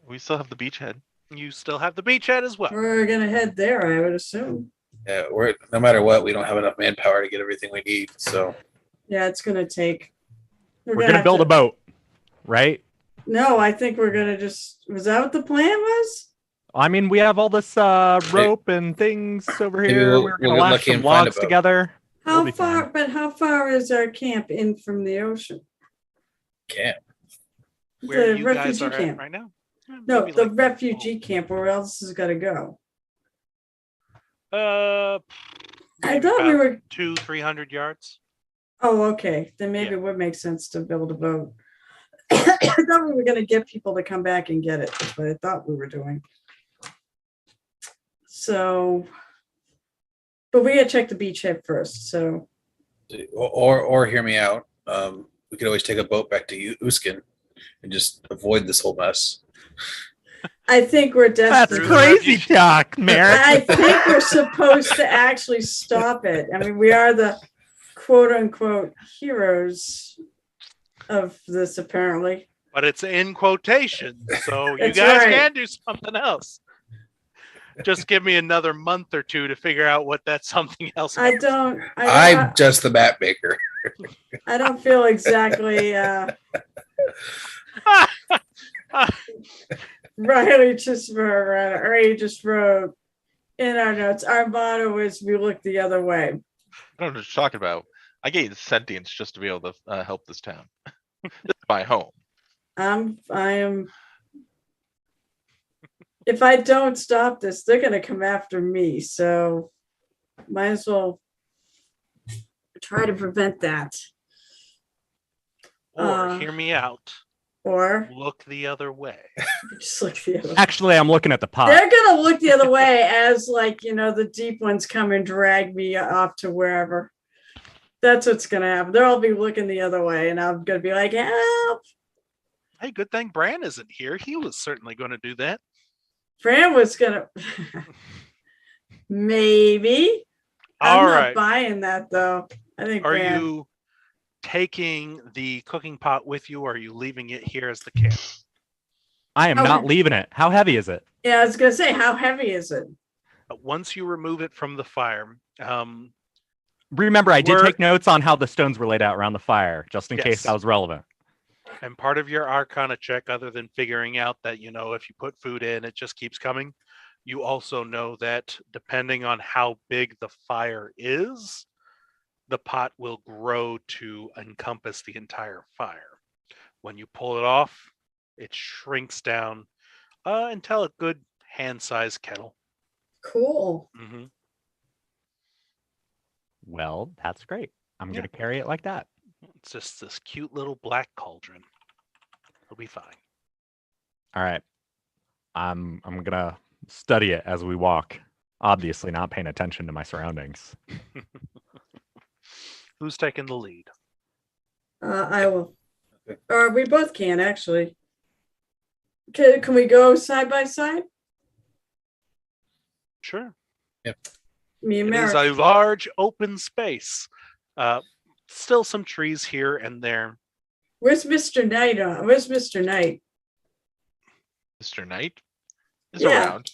We still have the beachhead. You still have the beachhead as well. We're gonna head there, I would assume. Yeah, we're no matter what, we don't have enough manpower to get everything we need. So Yeah, it's gonna take. We're gonna have build to- a boat, right? No, I think we're gonna just. Was that what the plan was? I mean, we have all this rope and things over Maybe here. we'll We're get gonna lash lucky some and find a logs boat. together. We'll How be far? fine. But how far is our camp in from the ocean? camp. Where The you guys refugee are camp. at right now? No, Maybe the like- refugee camp. Where else is gotta go? I I thought we were. 200-300 yards. Oh, okay. Then maybe Yeah. it would make sense to build a boat. I thought we were gonna get people to come back and get it. That's what I thought we were doing. So, but we gotta check the beachhead first. So, Or hear me out. We could always take a boat back to Uskin and just avoid this whole mess. I think we're That's destined. crazy talk, Merrick. I think we're supposed to actually stop it. I mean, we are the quote unquote heroes of this, apparently. But it's in quotation, so you That's guys right. can do something else. Just give me another month or two to figure out what that something else I is. don't. I'm just the map maker. I don't feel exactly. Riley just wrote in our notes. Our motto is "We look the other way." I don't know what you're talking about. I gained sentience just to be able to help this town. This is my home. I am. If I don't stop this, they're going to come after me. So, might as well try to prevent that. Or hear me out. Or Look the other way. just look the other way. Actually, I'm looking at the pot. They're going to look the other way as, like, you know, the deep ones come and drag me off to wherever. That's what's going to happen. They'll all be looking the other way, and I'm going to be like, help. Hey, good thing Bran isn't here. He was certainly going to do that. Fran was going to. Maybe. I'm All not right. buying that, though. I think Are Fran. you taking the cooking pot with you, or are you leaving it here as the camp? I am not leaving it. How heavy is it? Yeah, I was going to say, how heavy is it? Once you remove it from the fire, Remember, I did We're- take notes on how the stones were laid out around the fire, just in case Yes. that was relevant. and part of your Arcana check, other than figuring out that, you know, if you put food in, it just keeps coming, you also know that depending on how big the fire is, the pot will grow to encompass the entire fire. When you pull it off, it shrinks down until a good hand-sized kettle. Cool. hmm Well, that's great. I'm Yeah. going to carry it like that. It's just this cute little black cauldron. It'll be fine. All right. I'm gonna study it as we walk. Obviously, not paying attention to my surroundings. Who's taking the lead? I will. Okay. Or we both can, actually. Can we go side by side? Sure. Me and It is Merrick. a large open space. Still some trees here and there. Where's Mr. Knight? Where's Mr. Knight? Mr. Knight is Yeah. around.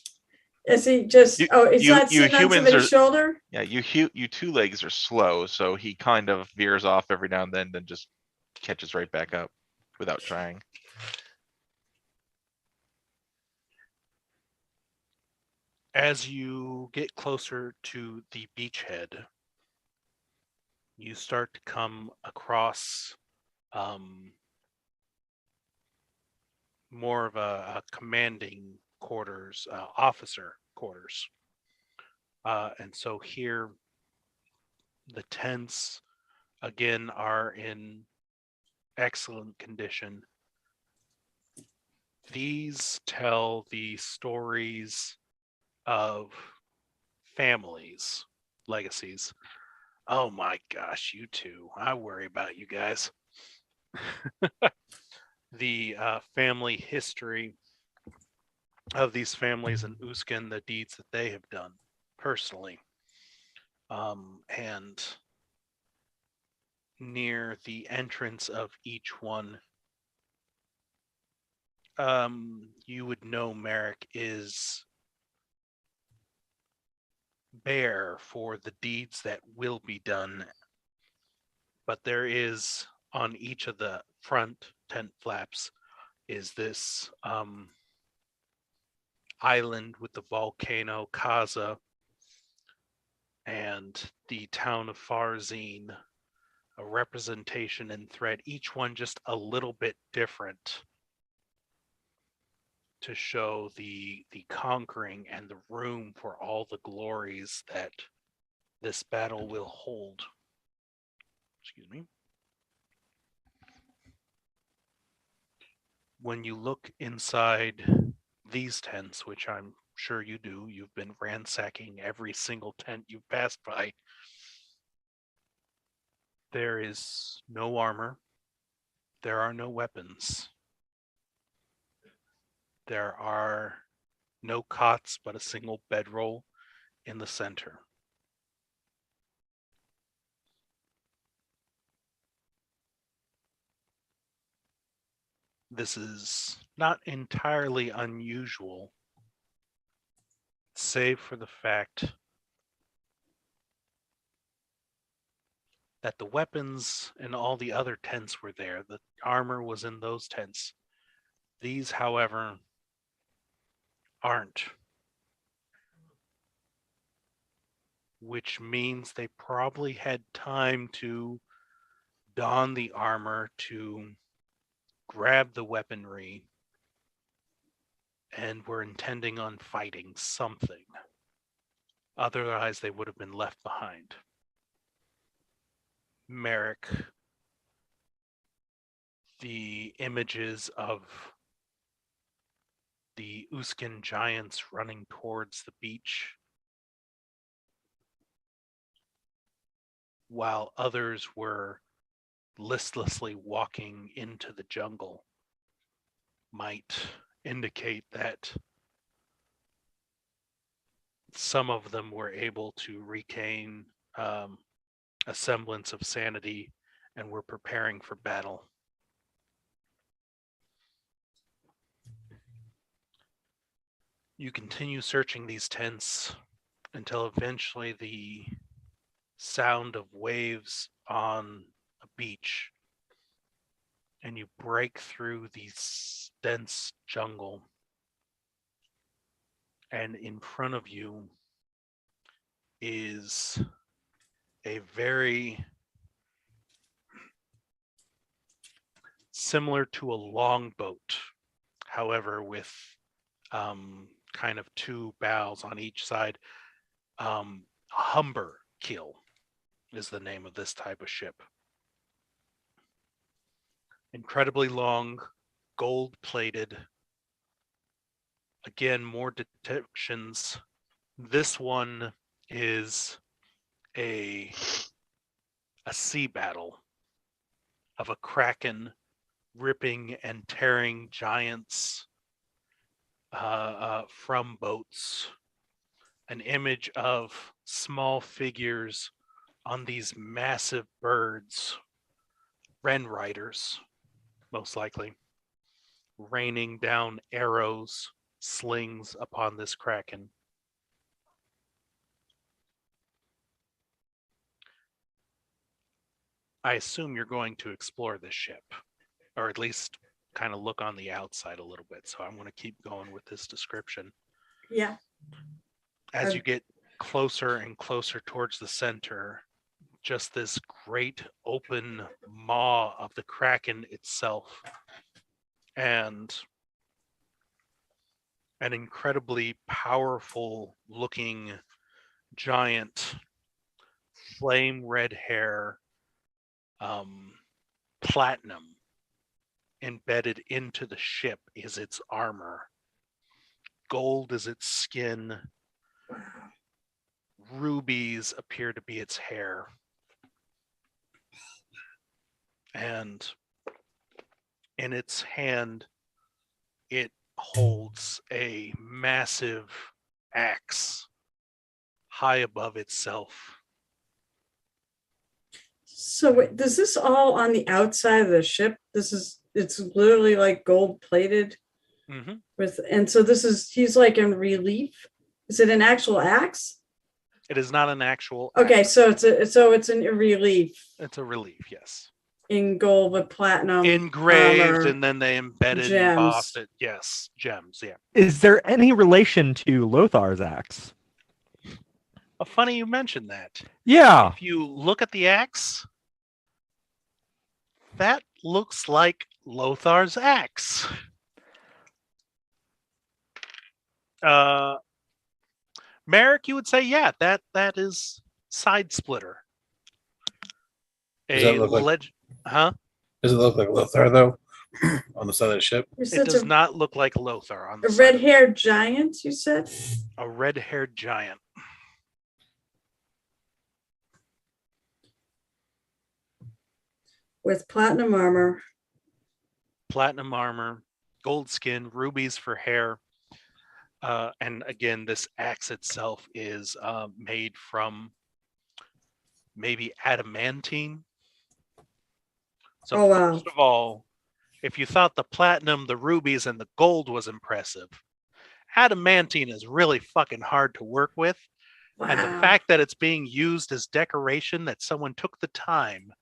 Is he just? You- He's you- not you sitting on humans somebody's are- shoulder. Yeah, you two legs are slow, so he kind of veers off every now and then just catches right back up without trying. As you get closer to the beachhead, you start to come across more of a commanding quarters, officer quarters. And so here, the tents again are in excellent condition. These tell the stories of families, legacies. Oh my gosh, you two. I worry about you guys. The family history of these families in Uskin, the deeds that they have done personally. And near the entrance of each one, you would know Merrick is bare for the deeds that will be done. But there is on each of the front tent flaps is this island with the volcano Kaza and the town of Farzine, a representation in thread, each one just a little bit different to show the conquering and the room for all the glories that this battle will hold. Excuse me. When you look inside these tents, which I'm sure you do, you've been ransacking every single tent you've passed by. There is no armor. There are no weapons. There are no cots, but a single bedroll in the center. This is not entirely unusual, save for the fact that the weapons and all the other tents were there. The armor was in those tents. These, however, aren't. Which means they probably had time to don the armor, to grab the weaponry, and were intending on fighting something. Otherwise, they would have been left behind. Merrick, the images of the Uskin giants running towards the beach, while others were listlessly walking into the jungle, might indicate that some of them were able to regain a semblance of sanity and were preparing for battle. You continue searching these tents until eventually the sound of waves on a beach, and you break through the dense jungle, and in front of you is a very similar to a longboat, however, with kind of two bows on each side. Humber keel is the name of this type of ship. Incredibly long, gold plated. Again, more depictions. This one is a sea battle of a kraken ripping and tearing giants from boats. An image of small figures on these massive birds, wren riders, most likely, raining down arrows, slings upon this kraken. I assume you're going to explore this ship, or at least kind of look on the outside a little bit. So I'm going to keep going with this description. Yeah. As you get closer and closer towards the center, just this great open maw of the kraken itself, and an incredibly powerful looking giant, flame red hair, platinum embedded into the ship is its armor. Gold is its skin. Rubies appear to be its hair. And in its hand, it holds a massive axe high above itself. So wait, does this all on the outside of the ship? It's literally like gold plated with, and so he's like in relief. Is it an actual axe? It is not an actual Okay, axe. so it's in relief. It's a relief, yes. In gold with platinum Engraved, armor, and then they embedded and gems. embossed it. Yes, gems, yeah. Is there any relation to Lothar's axe? Funny you mentioned that. Yeah. If you look at the axe, that looks like Lothar's axe. Merrick, you would say, yeah, that is Side Splitter. Does that look like- Huh? Does it look like Lothar though? On the side of the ship? It does not look like Lothar on the a side. red-haired giant, you said? A red-haired giant. with platinum armor. Platinum armor, gold skin, rubies for hair. And again, this axe itself is made from maybe adamantine. So Oh, wow. first of all, if you thought the platinum, the rubies, and the gold was impressive, adamantine is really fucking hard to work with. Wow. And the fact that it's being used as decoration, that someone took the time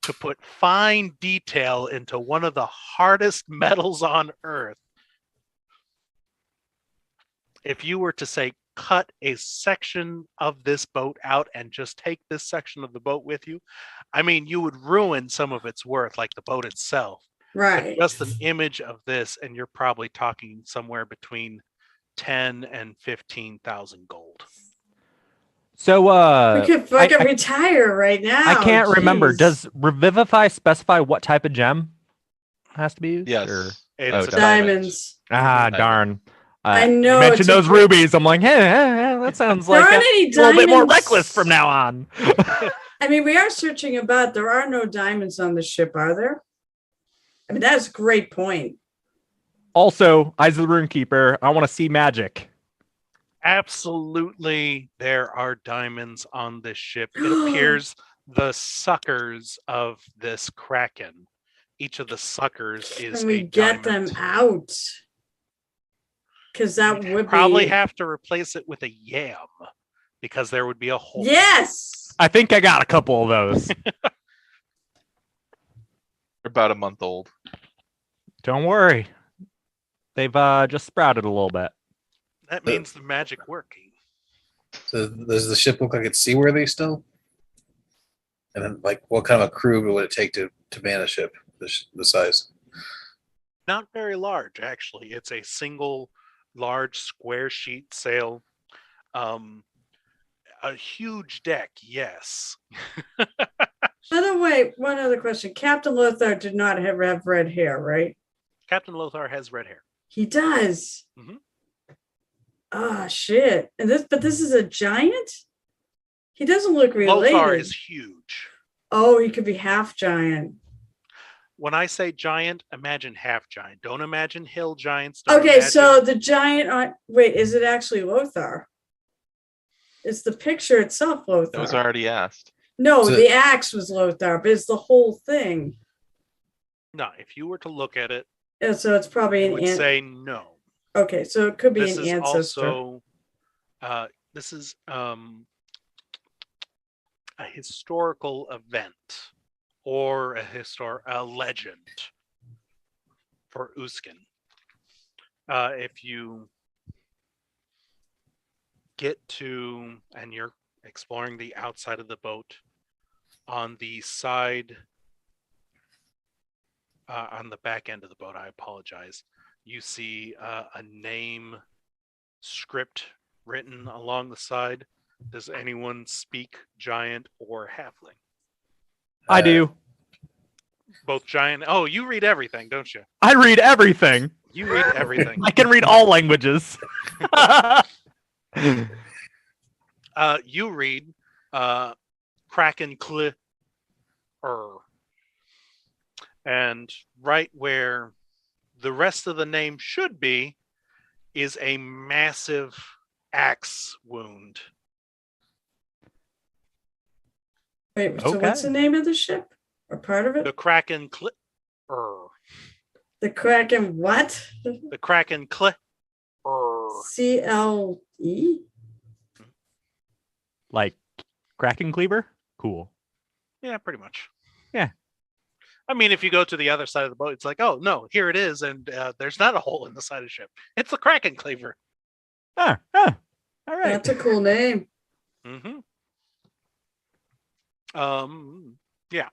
to put fine detail into one of the hardest metals on earth. If you were to say, cut a section of this boat out and just take this section of the boat with you, I mean, you would ruin some of its worth, like the boat itself. Right. But just an image of this, and you're probably talking somewhere between 10 and 15,000 gold. So We could fucking retire right now. I can't remember. Jeez. Does Revivify specify what type of gem has to be used? Yes. Or- It's Oh, a it does. diamonds? Ah, Diamond. darn. I You know. mentioned it's a those great- rubies. I'm like, hey, that sounds There like aren't a any little bit more diamonds. reckless from now on. I mean, we are searching about. There are no diamonds on the ship, are there? I mean, that's a great point. Also, Eyes of the Runekeeper, I want to see magic. Absolutely, there are diamonds on this ship. It appears the suckers of this kraken. Each of the suckers is Can we a get diamond. them out? Because that You'd would probably be have to replace it with a yam because there would be a hole. yes. I think I got a couple of those. They're about a month old. Don't worry. They've just sprouted a little bit. That means the magic working. So does the ship look like it's seaworthy still? And then, like, what kind of a crew would it take to man a ship the size? Not very large, actually. It's a single large square sheet sail. A huge deck, yes. By the way, one other question. Captain Lothar did not have red hair, right? Captain Lothar has red hair. He does. Mhm. Oh shit! And this is a giant. He doesn't look related. Lothar is huge. Oh, he could be half giant. When I say giant, imagine half giant. Don't imagine hill giants. Don't Okay, so imagine- the giant on wait, is it actually Lothar? It's the picture itself, Lothar. That was already asked. No, So- the axe was Lothar, but it's the whole thing. No, if you were to look at it, And so it's probably you an would say no. okay, so it could be This an is ancestor. also this is a historical event or a legend for Uskin. If you get to and you're exploring the outside of the boat, on the side on the back end of the boat, I apologize, you see a name script written along the side. Does anyone speak giant or halfling? I do. Both giant. Oh, you read everything, don't you? I read everything. You read everything. I can read all languages. You read Kraken Kli. And right where the rest of the name should be is a massive axe wound. Wait, so Okay. what's the name of the ship? Or part of it? The Kraken Kli. The Kraken what? The Kraken Kli. CLE? Like Kraken Cleaver? Cool. Yeah, pretty much. Yeah. I mean, if you go to the other side of the boat, it's like, oh no, here it is, and there's not a hole in the side of the ship. It's the Kraken Cleaver. All right. That's a cool name. Mm-hmm. Yeah.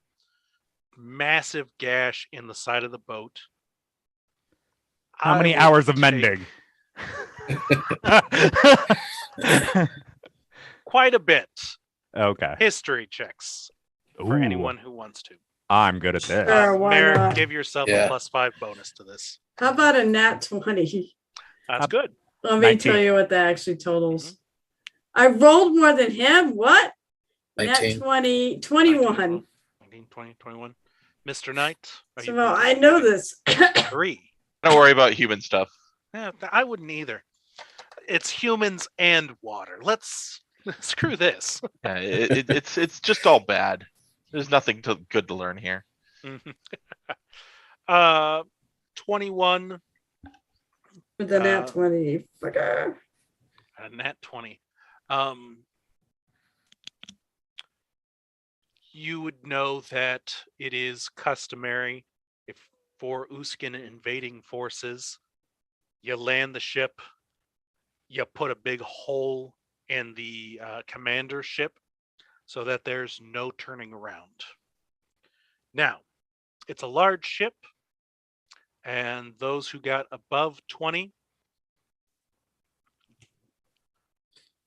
Massive gash in the side of the boat. How many I would hours of take mending? Quite a bit. Okay. History checks for Ooh, anyone who wants to. I'm good at this. Sure, why Merrick, not? give yourself Yeah. a +5 bonus to this. How about a nat 20? That's good. Let me 19. tell you what that actually totals. I rolled more than him. What? Nat 19. 20, 21. 19, 20, 21. Mr. Knight, are you So I know this. 3? Don't worry about human stuff. Yeah, I wouldn't either. It's humans and water. Let's screw this. Yeah, it's just all bad. There's nothing good to learn here. 21. With the nat 20. Fucker. A nat 20. You would know that it is customary if for Uskin invading forces, you land the ship, you put a big hole in the commander ship so that there's no turning around. Now, it's a large ship, and those who got above 20.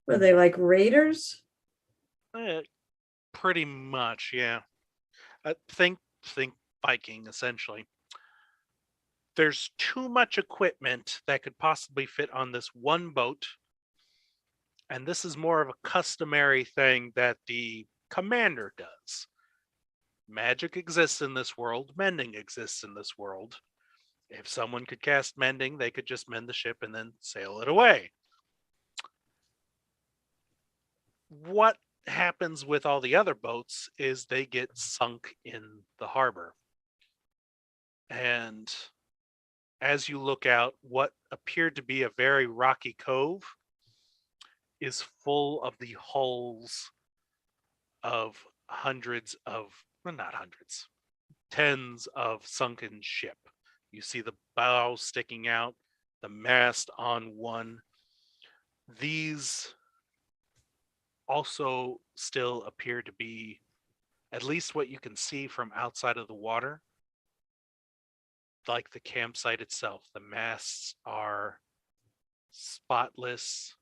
Were they like raiders? Pretty much, yeah. Think Viking, essentially. There's too much equipment that could possibly fit on this one boat. And this is more of a customary thing that the commander does. Magic exists in this world. Mending exists in this world. If someone could cast mending, they could just mend the ship and then sail it away. What happens with all the other boats is they get sunk in the harbor. And as you look out, what appeared to be a very rocky cove is full of the hulls of hundreds of, well, not hundreds, tens of sunken ship. You see the bow sticking out, the mast on one. These also still appear to be, at least what you can see from outside of the water, like the campsite itself. The masts are spotless.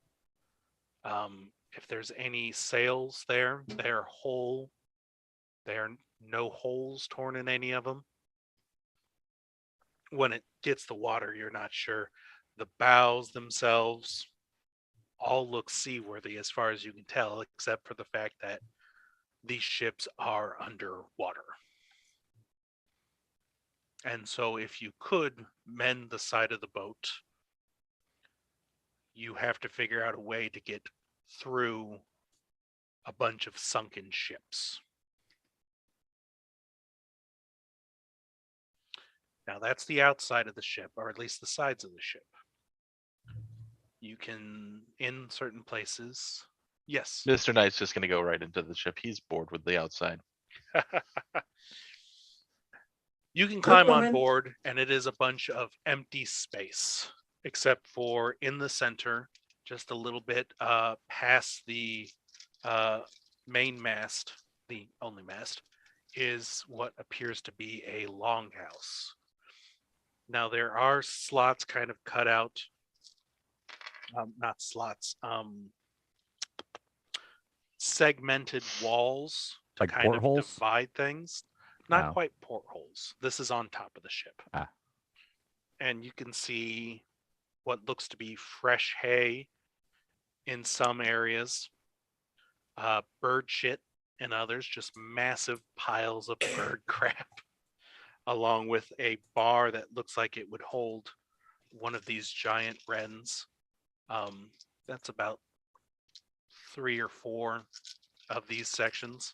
If there's any sails there, they're whole. There are no holes torn in any of them. When it gets the water, you're not sure. The bows themselves all look seaworthy as far as you can tell, except for the fact that these ships are underwater. And so if you could mend the side of the boat, you have to figure out a way to get through a bunch of sunken ships. Now that's the outside of the ship, or at least the sides of the ship. You can, in certain places, yes. Mr. Knight's just gonna go right into the ship. He's bored with the outside. You can climb on woman. board, and it is a bunch of empty space, except for in the center, just a little bit past the main mast, the only mast, is what appears to be a longhouse. Now there are slots kind of cut out, not slots, segmented walls to Like kind of portholes? divide things. Not No. quite portholes. This is on top of the ship. Ah. And you can see what looks to be fresh hay in some areas, bird shit in others, just massive piles of bird crap, along with a bar that looks like it would hold one of these giant wrens. That's about 3 or 4 of these sections.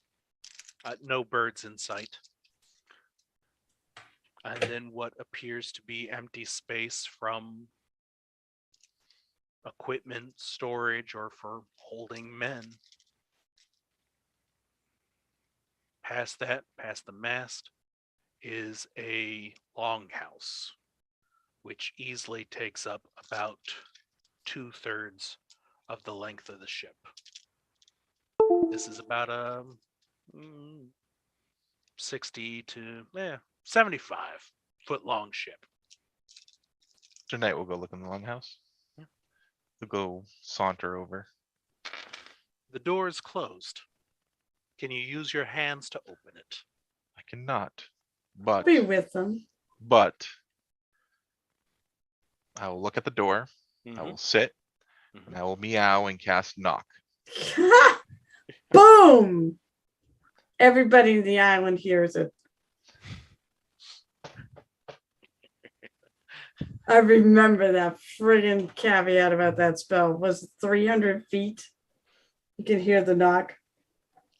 No birds in sight. And then what appears to be empty space from equipment storage or for holding men. Past that, past the mast, is a longhouse, which easily takes up about 2/3 of the length of the ship. This is about a 60 to 75-foot long ship. Mr. Knight will go look in the longhouse. Yeah. We'll go saunter over. The door is closed. Can you use your hands to open it? I cannot, but Be with them. I will look at the door. I Mhm. will sit, Mhm. and I will meow and cast knock. Boom! Everybody in the island hears it. I remember that friggin' caveat about that spell. Was it 300 feet? You can hear the knock.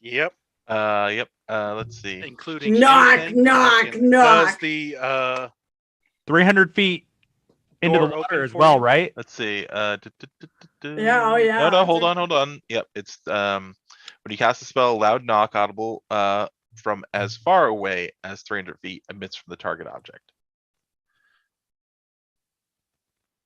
Yep. Yep. Let's see. Including Knock, anything knock, fucking knock. does the 300 feet into the door water open as for well, you? right? Let's see. Yeah, oh yeah. No, hold on. Yep, it's when you cast a spell, loud knock audible from as far away as 300 feet emits from the target object.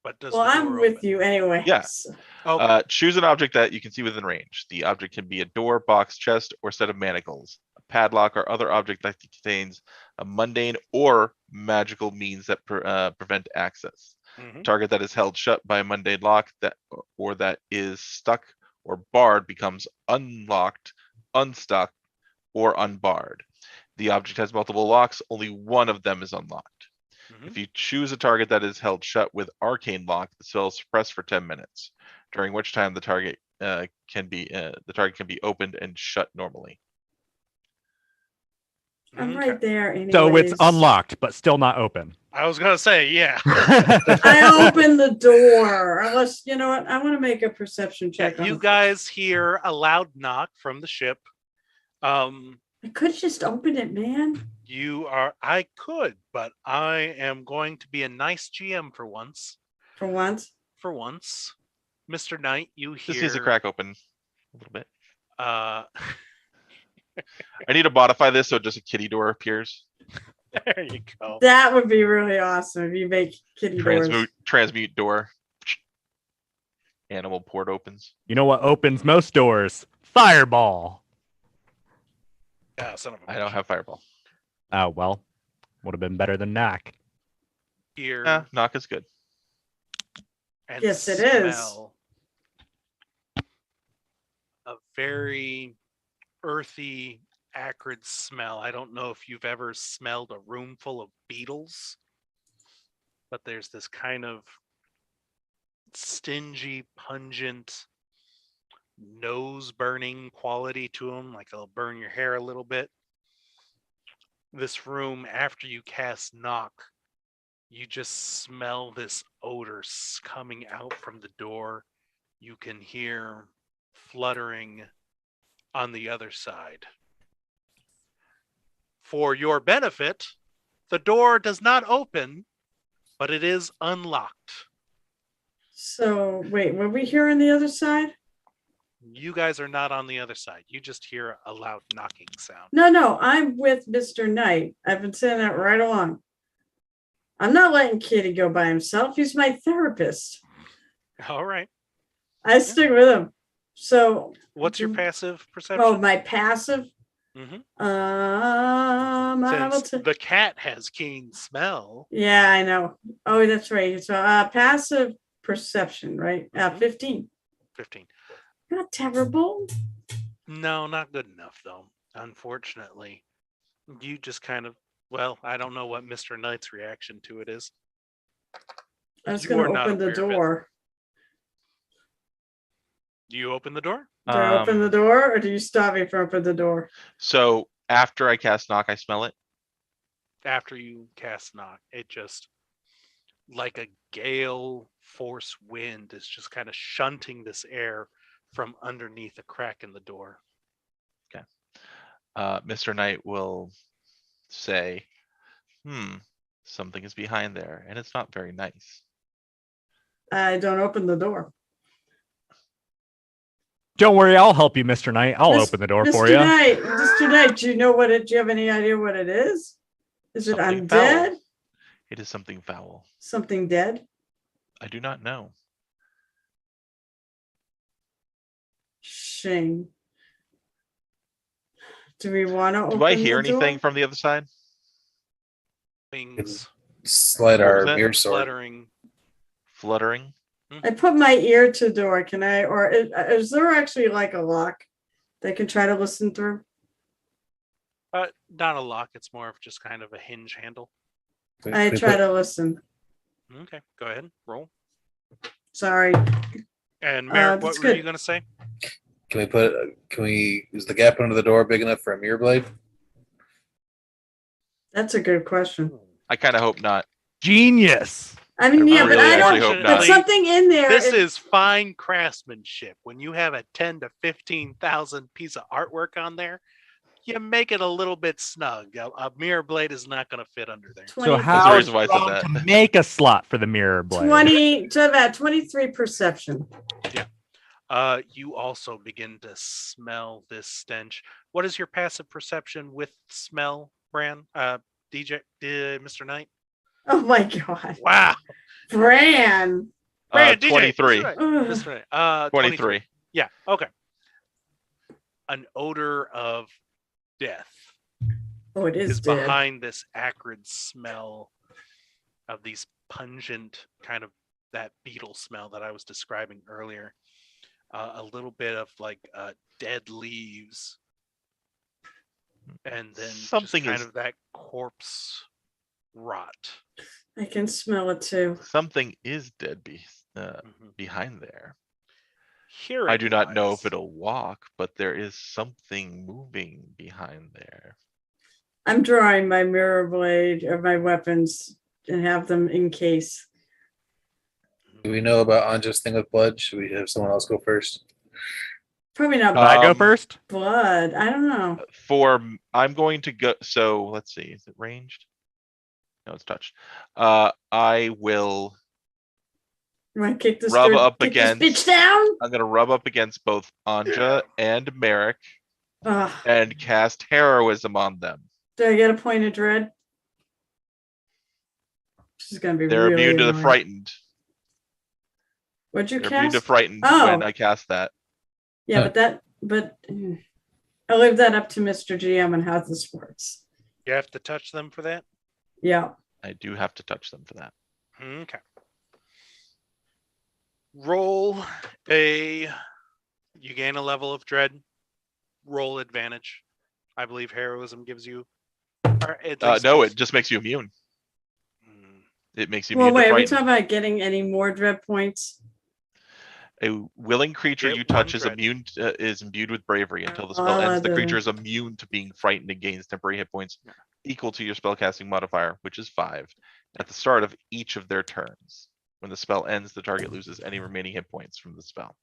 But does Well, the I'm door with open? you anyway. Yeah. So- Okay. Choose an object that you can see within range. The object can be a door, box, chest, or set of manacles, a padlock, or other object that contains a mundane or magical means that prevent access. Mhm. Target that is held shut by a mundane lock or that is stuck or barred becomes unlocked, unstuck, or unbarred. The object has multiple locks, only one of them is unlocked. Mhm. If you choose a target that is held shut with arcane lock, the spell is suppressed for 10 minutes, during which time the target can be opened and shut normally. I'm Okay. right there anyways. So it's unlocked, but still not open. I was gonna say, yeah. I opened the door. Unless, you know what? I want to make a perception check. on You the- guys hear a loud knock from the ship. I could just open it, man. I could, but I am going to be a nice GM for once. For once. For once. Mr. Knight, you hear Just needs to crack open a little bit. uh I need to modify this so just a kitty door appears. there you go. That would be really awesome if you make kitty doors. Transmute door. Animal port opens. You know what opens most doors? Fireball. Yeah, son of a I don't have fireball. Oh, well, would have been better than Knack. Here Yeah, knock is good. and Yes, it is. smell a very earthy, acrid smell. I don't know if you've ever smelled a room full of beetles, but there's this kind of stingy, pungent, nose burning quality to them, like they'll burn your hair a little bit. This room, after you cast knock, you just smell this odor coming out from the door. You can hear fluttering on the other side. For your benefit, the door does not open, but it is unlocked. So wait, were we here on the other side? You guys are not on the other side. You just hear a loud knocking sound. No, I'm with Mr. Knight. I've been saying that right along. I'm not letting Kitty go by himself. He's my therapist. All right. I stick with him. So What's your passive perception? oh, my passive. Mhm. I will Since the cat has keen smell. yeah, I know. Oh, that's right. So passive perception, right? 15. 15. Not terrible. No, not good enough though. Unfortunately, you just kind of, well, I don't know what Mr. Knight's reaction to it is. I was You going are to not open the aware of it. door. Do you open the door? Do I open the door or do you stop me from opening the door? So after I cast knock, I smell it. After you cast knock, it just, like a gale force wind, is just kind of shunting this air from underneath a crack in the door. Mr. Knight will say, something is behind there, and it's not very nice. I don't open the door. Don't worry, I'll help you, Mr. Knight. I'll Mis- open the door Mr. for you. Mr. Knight, do you know what it? Do you have any idea what it is? Is it Something undead? foul. It is something foul. Something dead? I do not know. Shame. Do we want to open Do I hear the door? anything from the other side? Wings Slide What our was that? mirror sword. fluttering. Fluttering? I put my ear to the door. Can I, or is there actually like a lock they can try to listen through? Not a lock. It's more of just kind of a hinge handle. I try to listen. Okay, go ahead. Roll. Sorry. And Merrick, what that's were good. you going to say? Is the gap under the door big enough for a mirror blade? That's a good question. I kind of hope not. Genius. I mean, yeah, but really I actually don't. hope But not. something in there. This is is fine craftsmanship. When you have a 10 to 15,000 piece of artwork on there, you make it a little bit snug. A mirror blade is not going to fit under there. So 20, That's the how reason why I said strong that. to make a slot for the mirror blade? 20 to about 23 perception. You also begin to smell this stench. What is your passive perception with smell, Bran? Mr. Knight? Oh my god, Wow. Bran. Bran, DJ, 23. Mr. Knight. Ugh. Mr. Knight. 23. Yeah, okay. An odor of death Oh, it is is dead. behind this acrid smell of these pungent kind of that beetle smell that I was describing earlier. A little bit of like dead leaves, and then Something just kind is- of that corpse rot. I can smell it too. Something is dead Mhm. behind there. Here I do not know if it'll walk, but there is something moving behind there. I'm drawing my mirror blade or my weapons and have them in case. Do we know about Anja's thing with blood? Should we have someone else go first? Probably not Should I go Um, first? blood. I don't know. I'm going to go. So let's see. Is it ranged? No, it's touched. I will. You want to kick this Rub dirt- up kick this against- bitch down? I'm gonna rub up against both Anja and Merrick Ugh. and cast heroism on them. Do I get a point of dread? This is gonna be They're really immune to the annoying. frightened. What'd you They're immune to cast? frightened Oh. when I cast that. Yeah, Huh. but I'll leave that up to Mr. GM and how this works. You have to touch them for that. Yeah. I do have to touch them for that. Okay. Roll a. You gain a level of dread. Roll advantage. I believe heroism gives you. Or at least No, gives- it just makes you immune. Mm, It makes you Well, immune wait, to are we frightened. talking about getting any more dread points? A willing creature Get you one touch is dread. is imbued with bravery until the spell I'll ends. add The that creature in. is immune to being frightened and gains temporary hit points equal to your spellcasting modifier, which is 5, at the start of each of their turns. When the spell ends, the target loses any remaining hit points from the spell.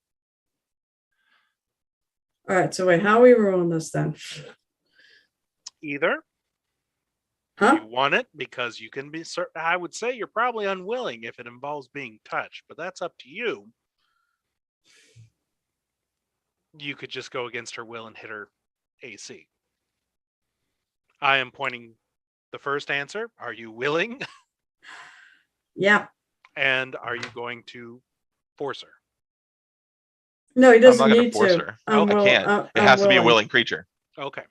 All right, so wait, how are we rolling this then? Either Huh? you want it because you can be certain. I would say you're probably unwilling if it involves being touched, but that's up to you. You could just go against her will and hit her AC. I am pointing the first answer. Are you willing? Yeah. And are you going to force her? No, he I'm not doesn't gonna need force to. her. I'm I will- can't. I'm- It I'm has to be a willing creature. Okay.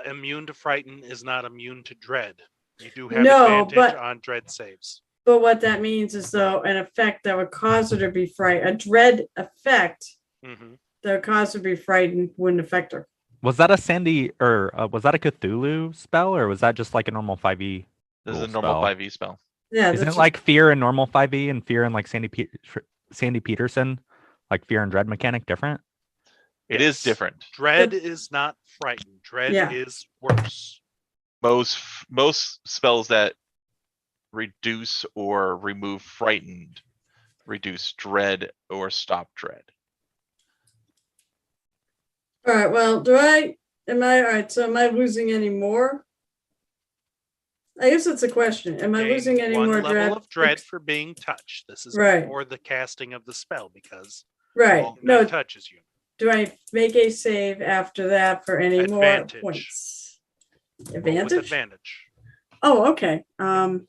Immune to frighten is not immune to dread. You do have No, advantage but- on dread saves. But what that means is, though, an effect that would cause her to be frightened, a dread effect Hmm. that would cause her to be frightened wouldn't affect her. Was that a Sandy or was that a Cthulhu spell or was that just like a normal 5e? This is a rule normal spell? 5e spell. Yeah. Isn't that's it like fear in normal 5e and fear in like Sandy Peterson, like fear and dread mechanic different? It is Yes. different. Dread is not frightened. Dread Yeah. is worse. Most spells that reduce or remove frightened reduce dread or stop dread. all right. Well, am I all right? So am I losing any more? I guess that's a question. Am I Gain losing any one more level dread? of dread for being touched. This is Right. before the casting of the spell because Right. Vulcan No, touches you. do I make a save after that for any more Advantage. points? Roll with Advantage? advantage. Oh, okay.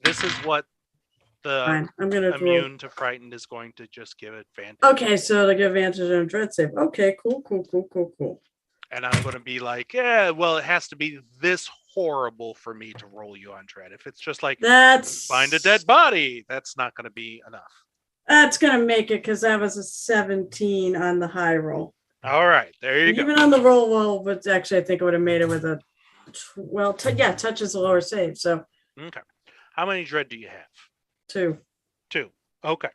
This is what the Fine. I'm gonna roll. immune to frightened is going to just give advantage. Okay, so to give advantage on a dread save. Okay, cool. And I'm going to be like, yeah, well, it has to be this horrible for me to roll you on dread. If it's just like That's find a dead body, that's not going to be enough. That's gonna make it because that was a 17 on the high roll. All right, there you Even go. on the roll well, but actually I think I would have made it with a touch is a lower save, so Okay. How many dread do you have? 2. 2. Okay.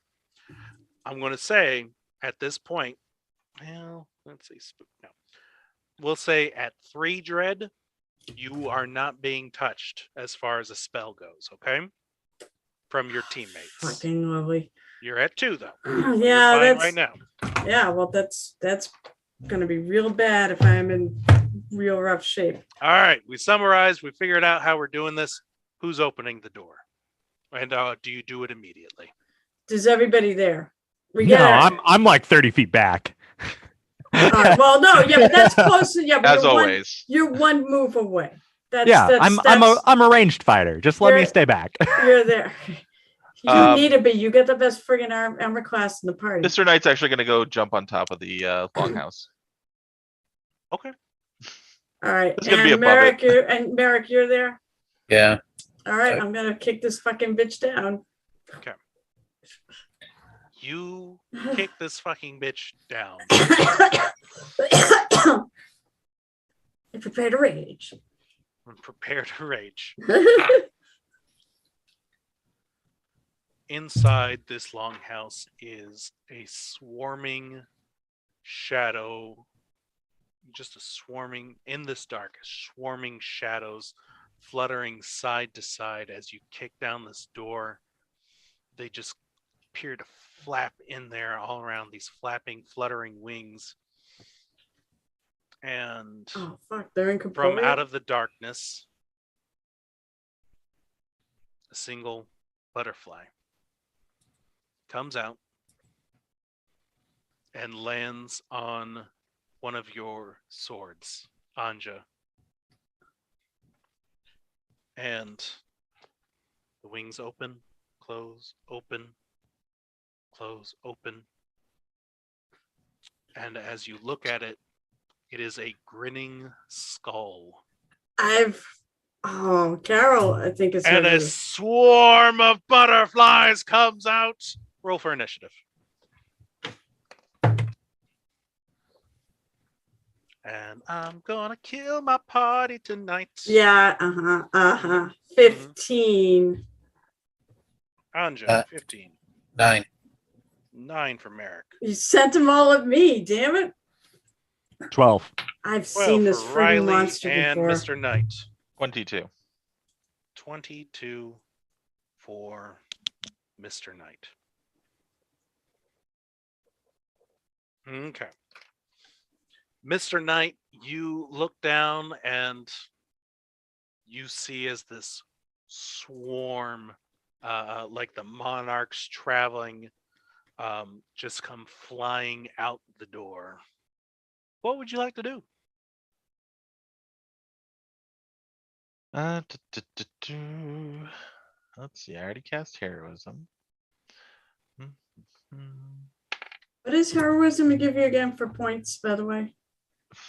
I'm going to say at this point, well, let's see. No. We'll say at 3 dread, you are not being touched as far as a spell goes. Okay. from your teammates. Fucking lovely. You're at 2 though. So Yeah, you're fine that's right now. yeah. Well, that's gonna be real bad if I'm in real rough shape. All right, we summarized. We figured out how we're doing this. Who's opening the door? And do you do it immediately? Is everybody there? We No, get our- I'm like 30 feet back. All right, well, no, yeah, but that's close. Yeah, but As always. you're one move away. That's Yeah, I'm a ranged fighter. Just let me You're- stay back. You're there. You Um, need to be. You get the best friggin' armor class in the party. Mr. Knight's actually gonna go jump on top of the longhouse. Okay. All right, It's gonna be and above it. Merrick, you're there. Yeah. All right, I'm gonna kick this fucking bitch down. You kick this fucking bitch down. I prepare to rage. And prepare to rage. Inside this longhouse is a swarming shadow, just a swarming, in this dark, swarming shadows fluttering side to side as you kick down this door. They just appear to flap in there all around, these flapping, fluttering wings. And Oh fuck, they're in from out of the darkness, a single butterfly comes out and lands on one of your swords, Anja. And the wings open, close, open, close, open. And as you look at it, it is a grinning skull. Carol, I think it's And a swarm of butterflies comes out. Roll for initiative. And I'm gonna kill my party tonight. Yeah, 15. Anja, 15. 9. 9 for Merrick. You sent them all at me, damn it. 12. I've 12 seen this for friggin' Riley monster and before. Mr. Knight. 22. 22 for Mr. Knight. Okay. Mr. Knight, you look down and you see as this swarm, like the monarchs traveling, just come flying out the door. What would you like to do? Let's see. I already cast heroism. What is heroism to give you again for points, by the way?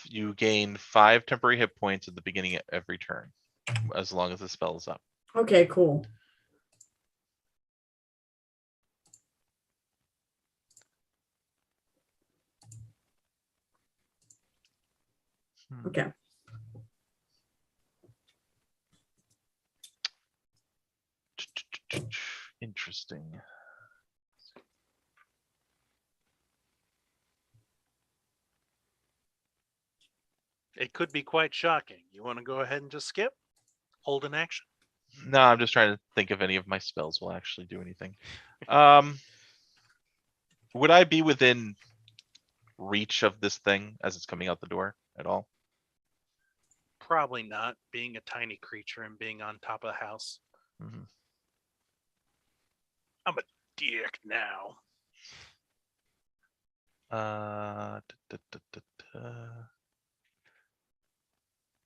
You gain 5 temporary hit points at the beginning of every turn, as long as the spell is up. Okay, cool. Okay. Interesting. It could be quite shocking. You want to go ahead and just skip? Hold an action. No, I'm just trying to think if any of my spells will actually do anything. Would I be within reach of this thing as it's coming out the door at all? Probably not, being a tiny creature and being on top of the house. Mm-hmm. I'm a dick now.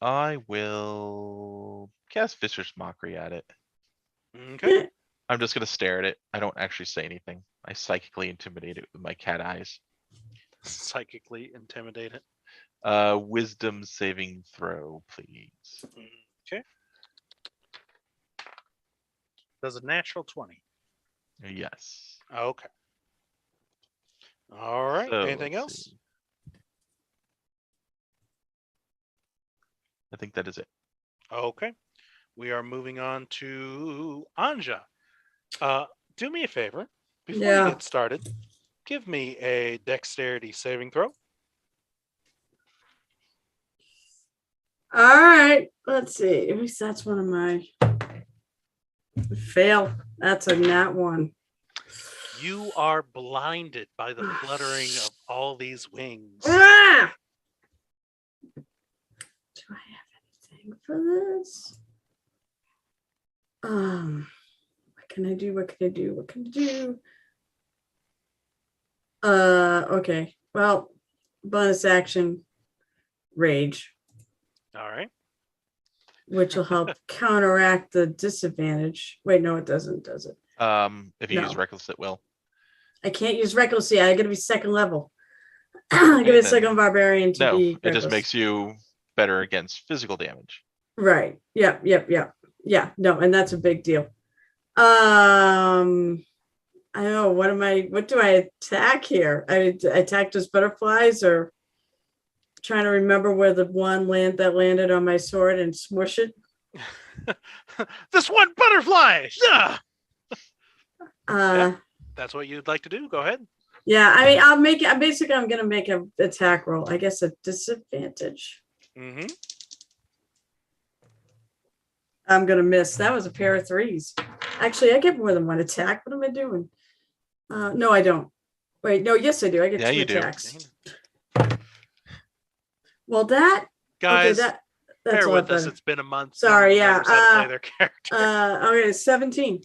I will cast Vicious Mockery at it. Okay. I'm just gonna stare at it. I don't actually say anything. I psychically intimidate it with my cat eyes. Psychically intimidate it. Wisdom saving throw, please. Okay. Does a natural 20. Yes. Okay. All right. So, Anything let's else? see. I think that is it. Okay. We are moving on to Anja. Do me a favor. Before Yeah. you get started, give me a dexterity saving throw. All right. Let's see. At least that's one of my. Fail. That's a nat 1. You are blinded by the fluttering of all these wings. Ah! Do I have anything for this? What can I do? What can I do? What can I do? Okay. Well, bonus action, rage, All right. which will help counteract the disadvantage. Wait, no, it doesn't, does it? If you use No. reckless, it will. I can't use reckless yet. I gotta be second level. I gotta be then- second barbarian to No, be it just reckless. makes you better against physical damage. Right. Yep. Yeah. No, and that's a big deal. I don't know. What do I attack here? I attack those butterflies, or trying to remember where the one that landed on my sword and smush it. This one butterfly. Yeah. Yeah. That's what you'd like to do. Go ahead. I mean, I'll make it. I'm gonna make an attack roll. I guess a disadvantage. Mm-hmm. I'm gonna miss. That was a pair of 3s. Actually, I get more than one attack. What am I doing? No, I don't. Wait, no, yes, I do. I get 2 you do. attacks. Well, that Guys, that's bear a lot with us. better. It's been a month. Sorry, No one yeah, remembers how to play their character. Okay, 17.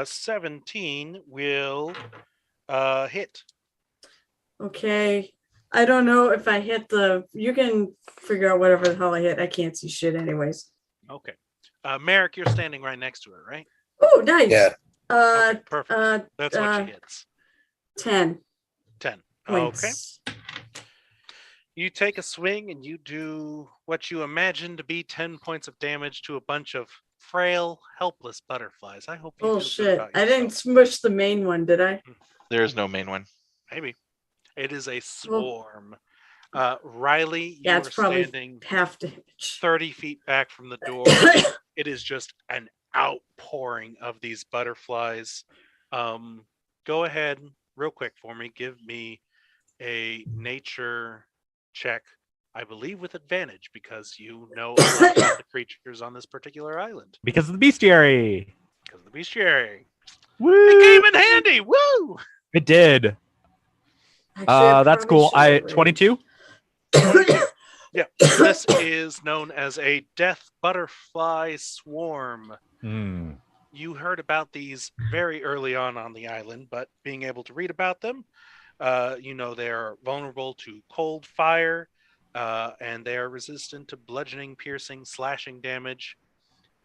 17 will hit. Okay. I don't know if I hit you can figure out whatever the hell I hit. I can't see shit anyways. Okay. Merrick, you're standing right next to it, right? Oh, nice. Yeah. Okay, perfect. That's what uh, she hits. 10 10. points. Okay. You take a swing and you do what you imagine to be 10 points of damage to a bunch of frail, helpless butterflies. I hope you feel good Bullshit. about I didn't yourself. smush the main one, did I? There is no main one. Maybe. It is a swarm. Riley, you Yeah, are it's probably standing half damage. 30 feet back from the door. It is just an outpouring of these butterflies. Go ahead, real quick for me. Give me a nature check, I believe with advantage, because you know a lot about the creatures on this particular island. Because of the bestiary. Because of the bestiary. Woo! It came in handy. Woo! It did. Actually, I That's probably cool. should I get 22. Yeah, this is known as a death butterfly swarm. Hmm. You heard about these very early on the island, but being able to read about them, you know they're vulnerable to cold fire, and they are resistant to bludgeoning, piercing, slashing damage.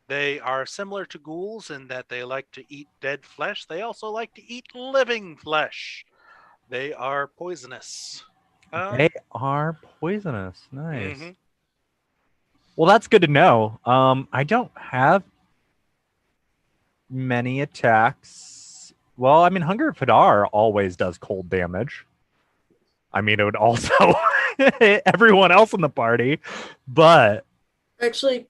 They are similar to ghouls in that they like to eat dead flesh. They also like to eat living flesh. They are poisonous. They are poisonous. Nice. Mhm. Well, that's good to know. I don't have many attacks. Well, I mean, Hunger Fadar always does cold damage. I mean, it would also hit everyone else in the party, but Actually,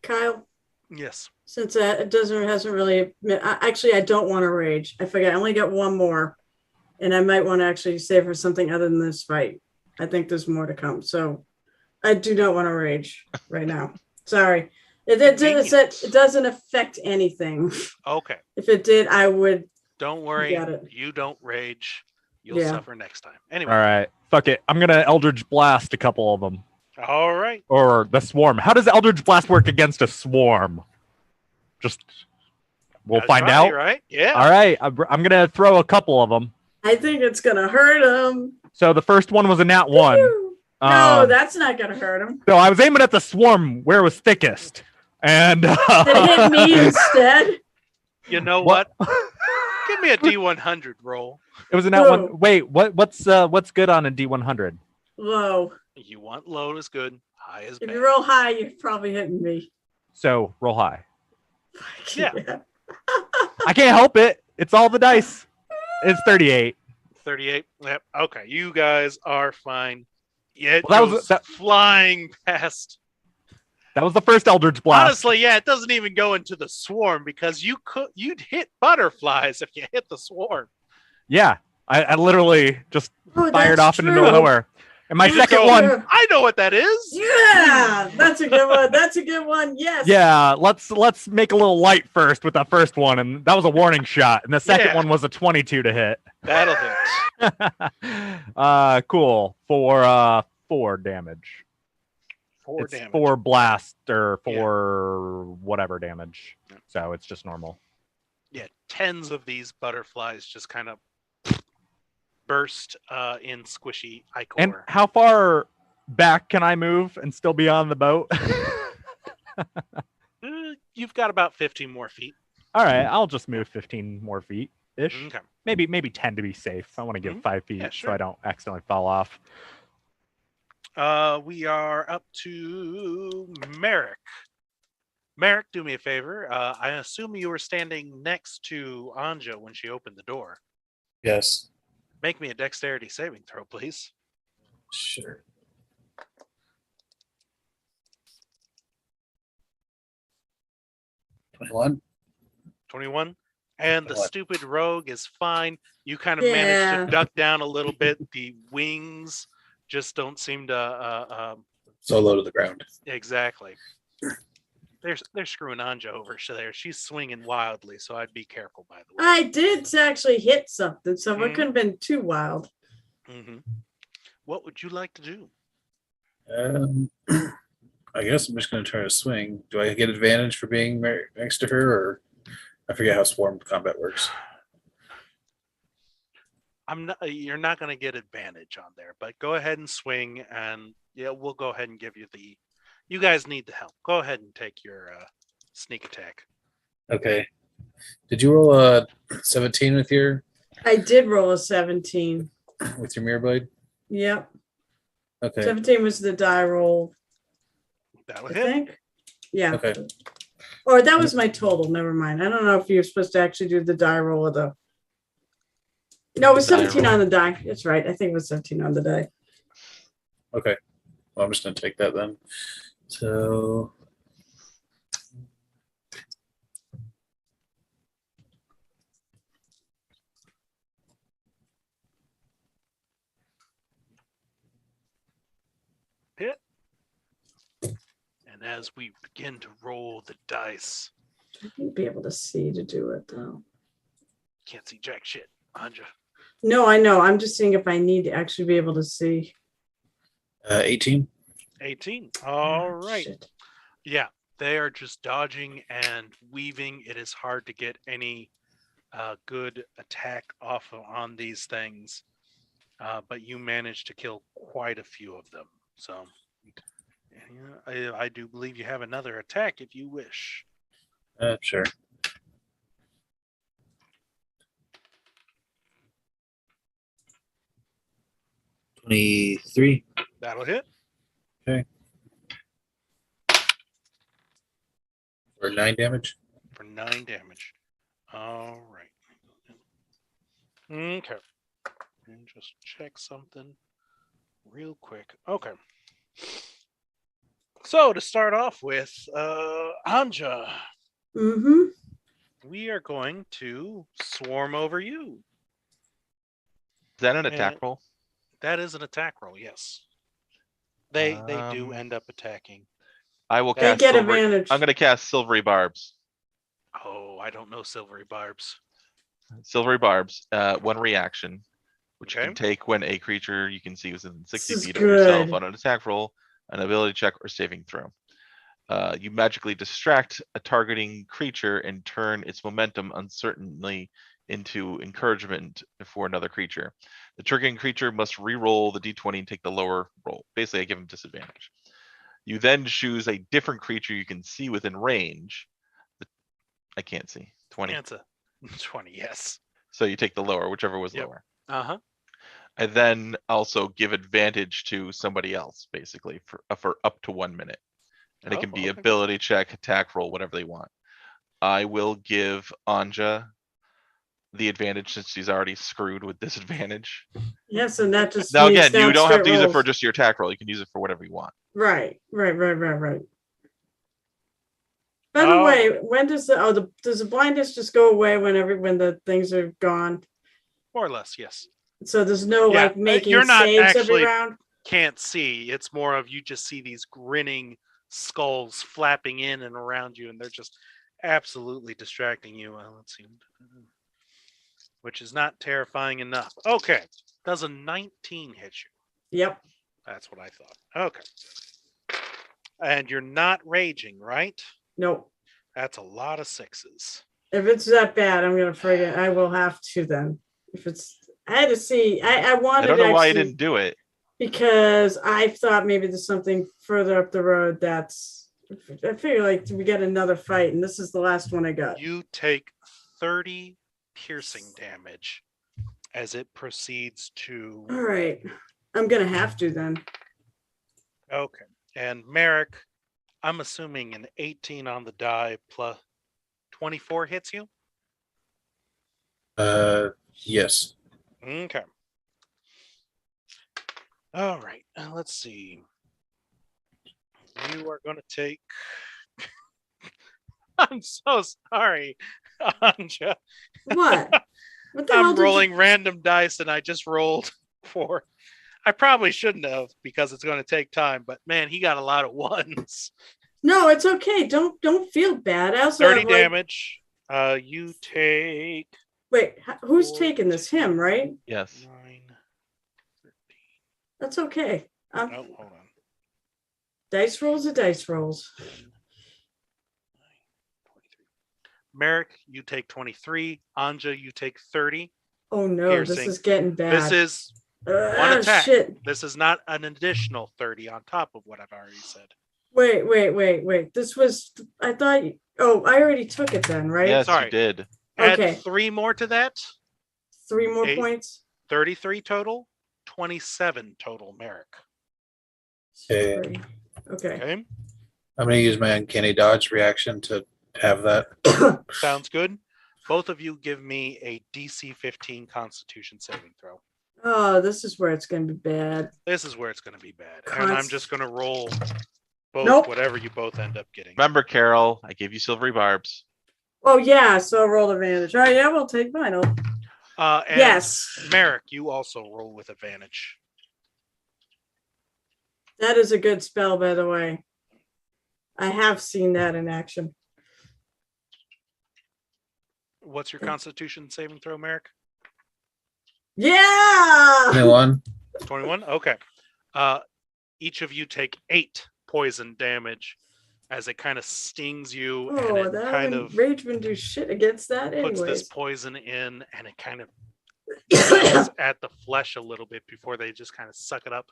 Kyle, Yes. since it hasn't really. Actually, I don't want to rage. I forget. I only got one more, and I might want to actually save for something other than this fight. I think there's more to come, so I do not want to rage right now. Sorry, it doesn't affect anything. Okay. If it did, I would. Don't worry. Got it. You don't rage. You'll Yeah. suffer next time. Anyway. all right. Fuck it. I'm gonna Eldritch Blast a couple of them. All right. Or the swarm. How does Eldritch Blast work against a swarm? Just we'll Gotta find try, out. Right? Yeah. All right. I'm gonna throw a couple of them. I think it's gonna hurt him. So the first one was a nat 1. No, Um, that's not gonna hurt him. So I was aiming at the swarm where it was thickest, and It hit me instead. You know What? what? Give me a D100 roll. it was a nat Whoa. 1. Wait, what's good on a D100? Low. You want low is good, high is If bad. you roll high, you're probably hitting me. So roll high. Yeah. I can't help it. It's all the dice. It's 38. 38. Yep. Okay. You guys are fine. Yeah, it Well, goes that flying past. That was the first Eldritch Blast. Honestly, yeah, it doesn't even go into the swarm because you'd hit butterflies if you hit the swarm. Yeah, I literally just Oh, fired that's off into the true. nowhere. And my You just second go, one, I know what that is. Yeah, that's a good one. That's a good one. Yes. yeah, let's make a little light first with that first one, and that was a warning shot, and the second Yeah. one was a 22 to hit. That'll hit. Cool. For 4 damage. 4 It's damage. 4 blast or Yeah. 4 whatever damage. Yeah. So it's just normal. Yeah, tens of these butterflies just kind of burst in squishy ichor. And how far back can I move and still be on the boat? You've got about 15 more feet. All right, I'll just move 15 more feet ish. Okay. Maybe 10 to be safe. I want to give 5 feet Yeah, so sure. I don't accidentally fall off. We are up to Merrick. Merrick, do me a favor. I assume you were standing next to Anja when she opened the door. Yes. Make me a dexterity saving throw, please. Sure. 21. 21. And the 21. stupid rogue is fine. You kind of managed Yeah. to duck down a little bit. The wings just don't seem to So low to the ground. exactly. They're screwing Anja over there. She's swinging wildly, so I'd be careful. By the way, I did actually hit something, so Mhm. it couldn't have been too wild. What would you like to do? I guess I'm just going to try to swing. Do I get advantage for being next to her, or I forget how swarm combat works? I'm not. You're not going to get advantage on there, but go ahead and swing, and yeah, we'll go ahead and give you the. You guys need the help. Go ahead and take your sneak attack. Okay. Did you roll a 17 with your I did roll a 17. mirror blade? Yep. Okay. 17 was the die roll, That'll I hit. think. Yeah. Okay. Or that was my total. Never mind. I don't know if you're supposed to actually do the die roll of the. No, it was The die 17 roll. on the die. That's right. I think it was 17 on the die. Okay. Well, I'm just going to take that then. So. Hit. And as we begin to roll the dice, You'd be able to see to do it though. can't see jack shit, Anja. No, I know. I'm just seeing if I need to actually be able to see. 18. 18. All Oh, right. shit. Yeah, they are just dodging and weaving. It is hard to get any good attack off on these things, but you managed to kill quite a few of them. So, yeah, I do believe you have another attack if you wish. Sure. $23. That'll hit For 9 damage. for 9 damage. All right. Okay. And just check something real quick. Okay. So to start off with, Anja, Mm-hmm. we are going to swarm over you. Is that an attack And- roll? That is an attack roll, yes. They do Um, end up attacking. I will They cast get silvery. advantage. I'm going to cast silvery barbs. Oh, I don't know silvery barbs. Silvery barbs. 1 reaction, which you Okay. can take when a creature you can see within 60 This is feet of yourself good. on an attack roll, an ability check, or saving throw. You magically distract a targeting creature and turn its momentum uncertainly into encouragement for another creature. The triggering creature must re-roll the d20 and take the lower roll. Basically, I give him disadvantage. You then choose a different creature you can see within range. I can't see. 20. It's a 20, yes. So you take the lower, whichever was Yep. lower. Uh-huh. I then also give advantage to somebody else, basically, for up to 1 minute. And it can be okay. ability check, attack roll, whatever they want. I will give Anja the advantage since she's already screwed with disadvantage. Yes, and that just Now means again, you down don't have to straight use it for rolls. just your attack roll. You can use it for whatever you want. Right. By the Oh. way, when does does the blindness just go away when the things are gone? More or less, yes. So there's no Yeah, like making you're not saves actually- every round. can't see. It's more of you just see these grinning skulls flapping in and around you, and they're just absolutely distracting you. Let's see. Which is not terrifying enough. Okay. Does a 19 hit you? Yep. That's what I thought. Okay. And you're not raging, right? Nope. That's a lot of sixes. If it's that bad, I'm gonna friggin' I will have to then. If it's I had to see. I wanted I don't know why you actually- didn't do it. because I thought maybe there's something further up the road that's I figure like we get another fight and this is the last one I got. You take 30 piercing damage as it proceeds to. All right. I'm gonna have to then. Okay. And Merrick, I'm assuming an 18 on the die plus 24 hits you? Yes. Okay. All right. Let's see. You are going to take. I'm so sorry, Anja. What? What the hell I'm did rolling you... random dice and I just rolled for. I probably shouldn't have because it's going to take time, but man, he got a lot of ones. No, it's okay. Don't feel bad. I also 30 have, like... damage. You take. Wait, who's 4, taking this? Him, right? Yes. 9, 13. That's okay. Oh, hold on. Dice rolls are dice rolls. 10, 9, 23. Merrick, you take 23. Anja, you take 30. Oh no, Piercing. this is getting bad. This is one attack. Shit. This is not an additional 30 on top of what I've already said. Wait. This was I thought oh, I already took it then, right? Yes, Sorry. you did. Add Okay. 3 more to that. 3 more 8. points. 33 total. 27 total, Merrick. Okay. 3. Okay. Okay. I'm gonna use my uncanny dodge reaction to have that. Sounds good. Both of you give me a DC 15 Constitution saving throw. Oh, this is where it's gonna be bad. This is where it's going to be bad. And I'm just going to roll both, Nope. whatever you both end up getting. Remember, Carol, I gave you silvery barbs. Oh yeah, so roll advantage. All right, yeah, we'll take mine. And Yes. Merrick, you also roll with advantage. That is a good spell, by the way. I have seen that in action. What's your Constitution saving throw, Merrick? Yeah. 21. 21? Okay. Each of you take 8 poison damage as it kind of stings you and Oh, it that kind one, of rage wouldn't do shit against that puts this anyways. poison in and it kind of gnaws at the flesh a little bit before they just kind of suck it up.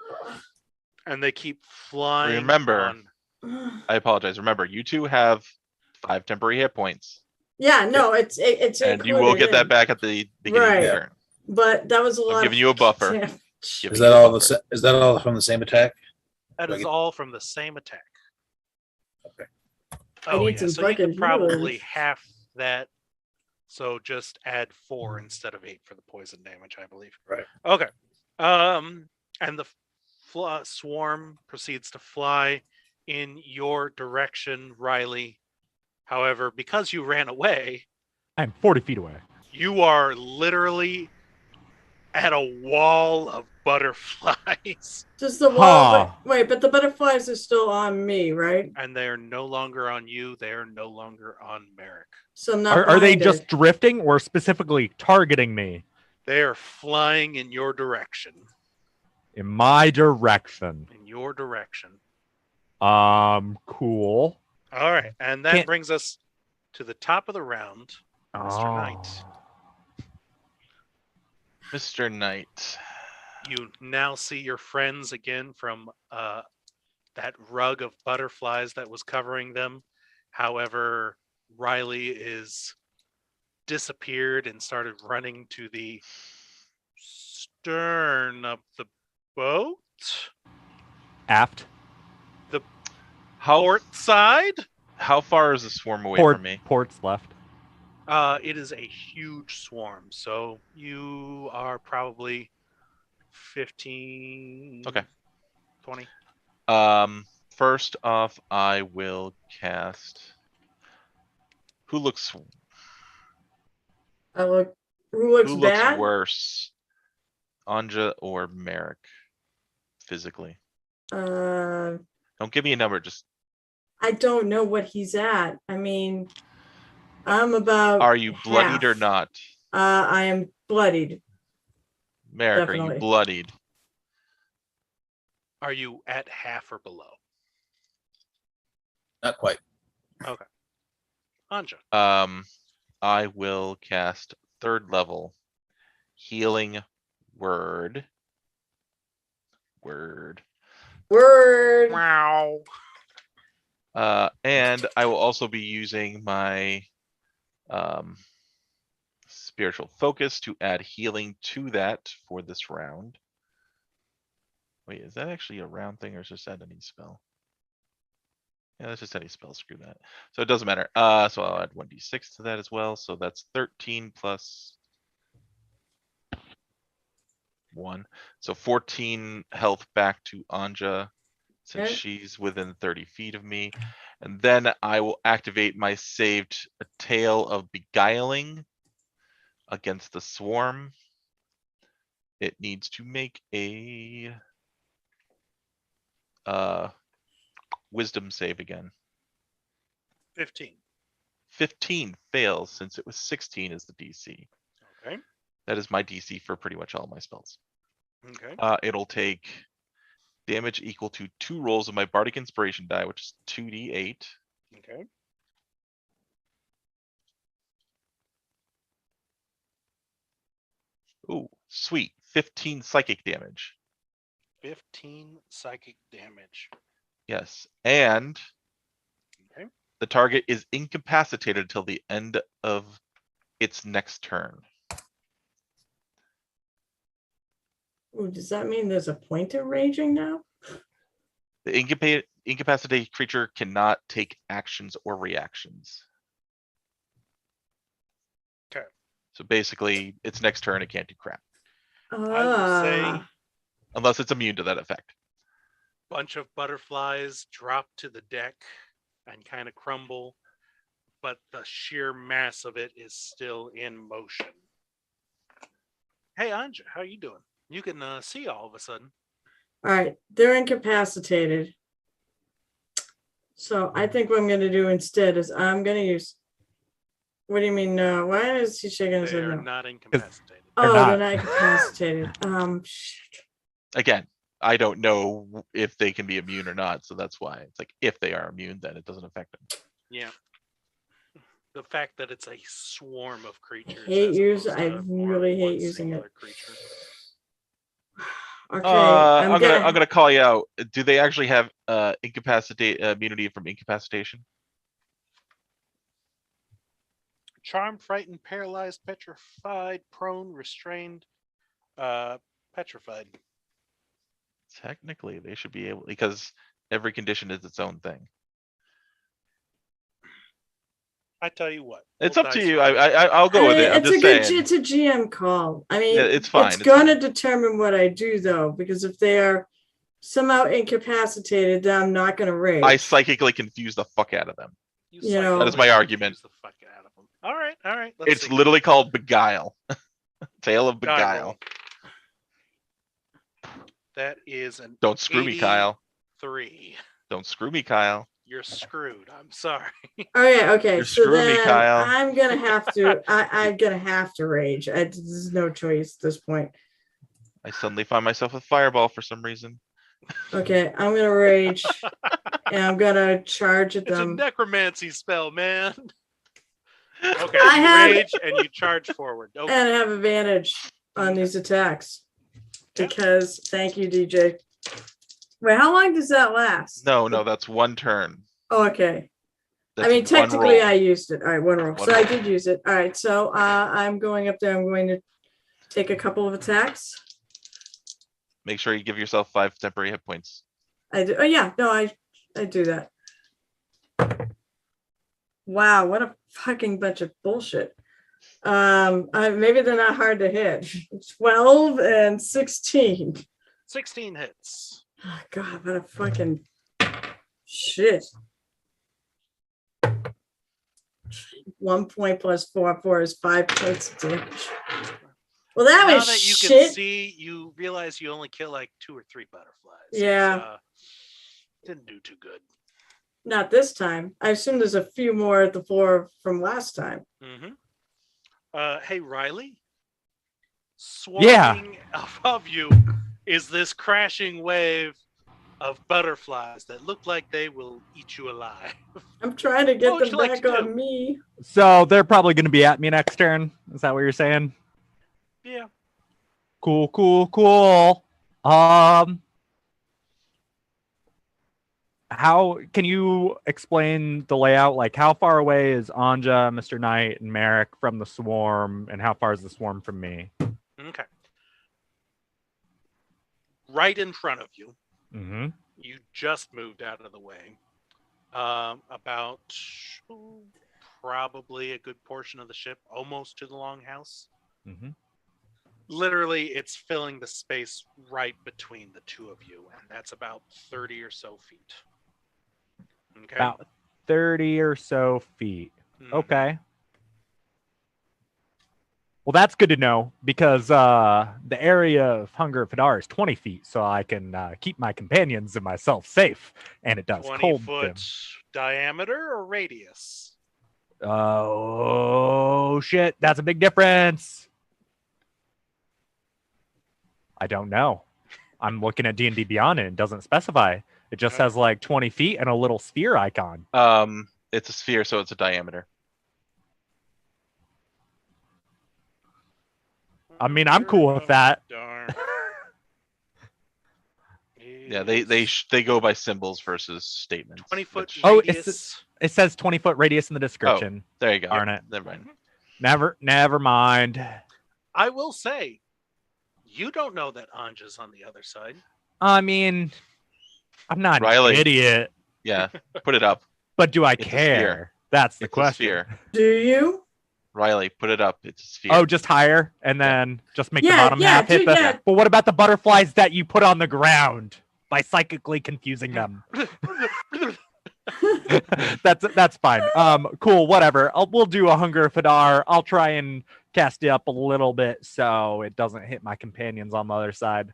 And they keep flying. Remember, on. I apologize. Remember, you two have 5 temporary hit points, Yeah, no, it's and you will included get that in. back at the beginning of Right. your turn. But that was a lot. giving you a buffer. damage. Giving Is you that a all buffer. is that all from the same attack? That is all from the same attack. Okay. I Oh, need yeah. some So you fucking could probably healers. half that. So just add 4 instead of 8 for the poison damage, I believe. Right. Okay. And the swarm proceeds to fly in your direction, Riley. However, because you ran away, I'm 40 feet away. you are literally at a wall of butterflies. Just the wall. Huh. Wait, but the butterflies are still on me, right? And they are no longer on you. They are no longer on Merrick. So I'm not. Are they blinded. just drifting or specifically targeting me? They are flying in your direction. In my direction. In your direction. Cool. All right. And that Can't- brings us to the top of the round. Mr. Knight. Mr. Knight. You now see your friends again from that rug of butterflies that was covering them. However, Riley is disappeared and started running to the stern of the boat. Aft. How Port side. how far is the swarm away from me? Ports left. It is a huge swarm, so you are probably 15. Okay. 20. First off, I will cast. Who looks Who looks who looks bad? worse, Anja or Merrick? physically? Uh, Don't give me a number. Just I don't know what he's at. I mean, I'm about. are you bloodied or half. not? I am bloodied. Merrick, are Definitely. you bloodied? Are you at half or below? Not quite. Anja. I will cast 3rd level healing word. Word. Wow. And I will also be using my spiritual focus to add healing to that for this round. Wait, is that actually a round thing or is just add any spell? Yeah, that's just any spell. Screw that. So it doesn't matter. So I'll add 1d6 to that as well. So that's 13 plus 1. So 14 health back to Anja since Okay. she's within 30 feet of me. And then I will activate my saved Tale of Beguiling against the swarm. It needs to make a wisdom save again. 15. 15 fails since it was 16 as the DC. Okay. That is my DC for pretty much all my spells. Okay. It'll take damage equal to 2 rolls of my Bardic Inspiration die, which is 2d8. Okay. Ooh, sweet. 15 psychic damage. 15 psychic damage. Yes. And Okay. the target is incapacitated until the end of its next turn. Ooh, does that mean there's a point of raging now? The incapacitated creature cannot take actions or reactions. Okay. So basically, its next turn, it can't do crap. I will say Ah, Unless it's immune to that effect. bunch of butterflies drop to the deck and kind of crumble, but the sheer mass of it is still in motion. Hey, Anja, how you doing? You can see all of a sudden. all right. They're incapacitated. So I think what I'm going to do instead is I'm going to use. What do you mean? No. Why is he shaking his They head? are No. not incapacitated. Oh, not. they're not incapacitated. Shit. Again, I don't know if they can be immune or not, so that's why it's like if they are immune, then it doesn't affect them. Yeah. The fact that it's a swarm of creatures. Hate as use. opposed I to more really one hate using singular it. creature. Okay, I'm gonna call you out. Do they actually have incapacitate immunity from incapacitation? Charmed, frightened, paralyzed, petrified, prone, restrained, petrified. Technically, they should be able because every condition is its own thing. I tell you what. It's roll up to dice you. roll. I'll go with it. I'm It's just a good. saying. It's a GM call. I mean, Yeah, it's fine, It's it's going to fine. determine what I do though, because if they are somehow incapacitated, then I'm not going to rage. I psychically confuse the fuck out of them. You know- That is my psychically argument. confuse the fuck out of them. All right, all right. Let's It's see. literally called Beguile. Tale of Die Beguile. roll. That is an Don't screw me, Kyle. 3. Don't screw me, Kyle. You're screwed. I'm sorry. Okay. You're So screwing me, then Kyle. I'm gonna have to. I'm gonna have to rage. There's no choice at this point. I suddenly find myself with Fireball for some reason. Okay, I'm gonna rage, and I'm gonna charge at It's a them. necromancy spell, man. Okay, I you have- rage and you charge forward. Okay. And I have advantage on Okay. these attacks Yeah. because thank you, DJ. Wait, how long does that last? No, that's one turn. Oh, okay. That's I mean, one technically, roll. I used it. All right, one roll. One So I roll. did use it. All right, so I'm going up there. I'm going to take a couple of attacks. Make sure you give yourself 5 temporary hit points. I do. Oh yeah, no, I do that. Wow, what a fucking bunch of bullshit. Maybe they're not hard to hit. 12 and 16. 16 hits. Oh, God, what a fucking shit. 1 point plus 4 is 5 points of damage. Well, that now was that you shit. can see, you realize you only kill like 2 or 3 butterflies. Yeah. Didn't do too good. Not this time. I assume there's a few more at the floor from last time. Hey, Riley. Yeah. Swarming above you is this crashing wave of butterflies that look like they will eat you alive. I'm trying to get What would them you like back to do? on me. So they're probably going to be at me next turn. Is that what you're saying? Yeah. Cool. How can you explain the layout? Like, how far away is Anja, Mr. Knight, and Merrick from the swarm, and how far is the swarm from me? Okay. Right in front of you. Mm-hmm. You just moved out of the way. About probably a good portion of the ship, almost to the longhouse. Mm-hmm. Literally, it's filling the space right between the two of you, and that's about 30 or so feet. Okay. About 30 or so feet. Okay. Well, that's good to know because the area of Hunger of Hadar is 20 feet, so I can keep my companions and myself safe, and it does 20 cold foot them. diameter or radius? Oh, shit. That's a big difference. I don't know. I'm looking at D&D Beyond and it doesn't specify. It just says like 20 feet and a little sphere icon. It's a sphere, so it's a diameter. I mean, I'm cool with that. Darn. Yeah, they go by symbols versus statements. 20 foot which- Oh, radius. It says 20-foot radius in the description. There you go. Darn it. Never mind. Never mind. I will say, you don't know that Anja's on the other side. I mean, I'm not Riley. an idiot, Yeah, put it up. but do I It's a care? sphere. That's the It's a question. sphere. Do you? Riley, put it up. It's a sphere. Oh, just higher and then just make the Yeah, bottom half hit dude, the. yeah. But what about the butterflies that you put on the ground by psychically confusing them? that's fine. Cool. Whatever. We'll do a Hunger Fadar. I'll try and cast it up a little bit so it doesn't hit my companions on the other side.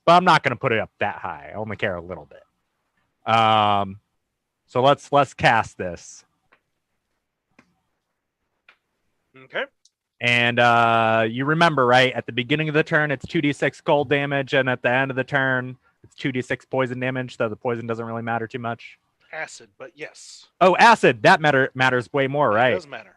But I'm not going to put it up that high. I only care a little bit. So let's cast this. Okay. And you remember, right? At the beginning of the turn, it's 2d6 cold damage, and at the end of the turn, it's 2d6 poison damage. So the poison doesn't really matter too much. Acid, but yes. Oh, acid. That matters way more, It right? does matter.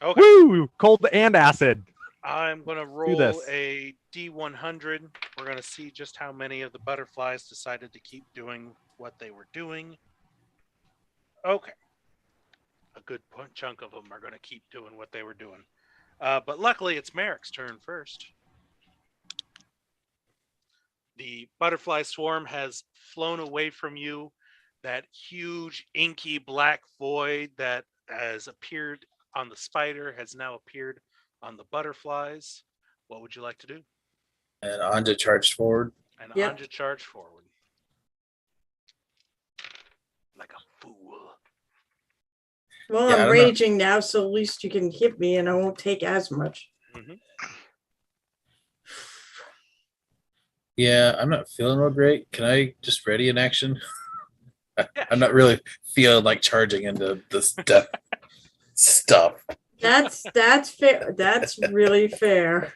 Okay. Woo! Cold and acid. I'm going to roll this. a D100. We're going to see just how many of the butterflies decided to keep doing what they were doing. Okay. A good chunk of them are going to keep doing what they were doing. But luckily, it's Merrick's turn first. The butterfly swarm has flown away from you. That huge, inky black void that has appeared on the spider has now appeared on the butterflies. What would you like to do? And Anja charged forward. And Yep. Anja charge forward. Like a fool. Well, Yeah, I I'm don't know. raging now, so at least you can hit me and I won't take as much. Yeah, I'm not feeling real great. Can I just ready an action? Yeah, I'm not really feeling like charging into this stuff. That's fair. That's really fair.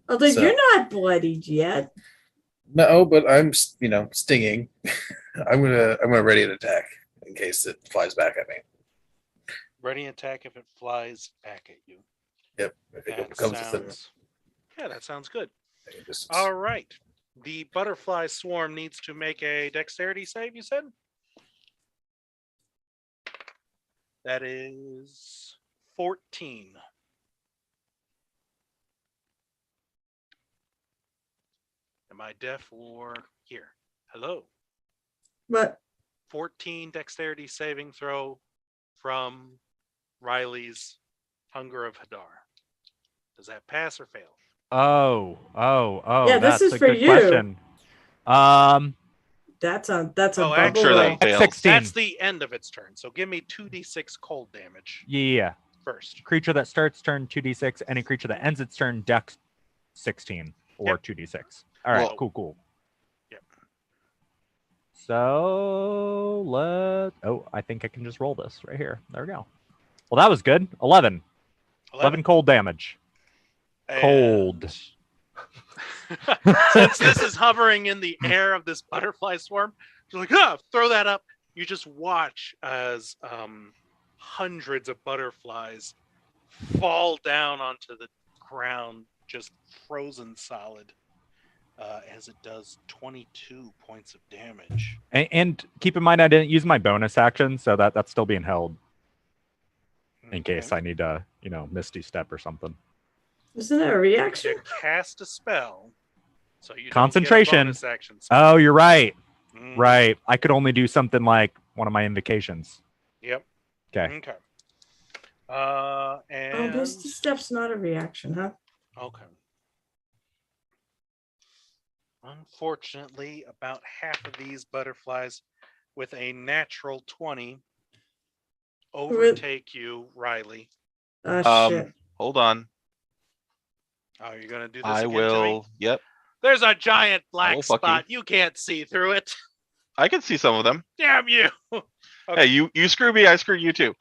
Although So- you're not bloodied yet. No, but I'm stinging. I'm gonna ready an attack in case it flies back at me. Ready attack if it flies back at you. Yep. If it That comes to sounds, yeah, that sounds good. just, All right. The butterfly swarm needs to make a dexterity save, you said? That is 14. Am I deaf or here? Hello. But 14 dexterity saving throw from Riley's Hunger of Hadar. Does that pass or fail? Oh. Yeah, this that's is a for good you. question. that's a Oh, bubble actually, Sure, roll. that fails. 16. That's the end of its turn. So give me 2d6 cold damage Yeah. first. Creature that starts turn 2d6. Any creature that ends its turn dex 16 or Yep. 2d6. All right, Well- cool. Yep. So I think I can just roll this right here. There we go. Well, that was good. 11 cold damage. Cold. Since this is hovering in the air of this butterfly swarm, you're like, throw that up. You just watch as hundreds of butterflies fall down onto the ground, just frozen solid, as it does 22 points of damage. And keep in mind, I didn't use my bonus action, so that's still being held in case I need to, Misty Step or something. Isn't that a reaction? You cast a spell, so you Concentration. Don't get a bonus action spell. Oh, you're right. Mhm. Right. I could only do something like one of my invocations. Yep. Okay. Okay. Oh, And Misty Step's not a reaction, huh? okay. Unfortunately, about half of these butterflies with a natural 20 overtake you, Riley. Shit. Hold on. Oh, you're gonna do this I again to me? will. Yep. There's a giant will black fuck you. spot. You can't see through it. I can see some of them. Damn you! Hey, you screw me, I screw you too.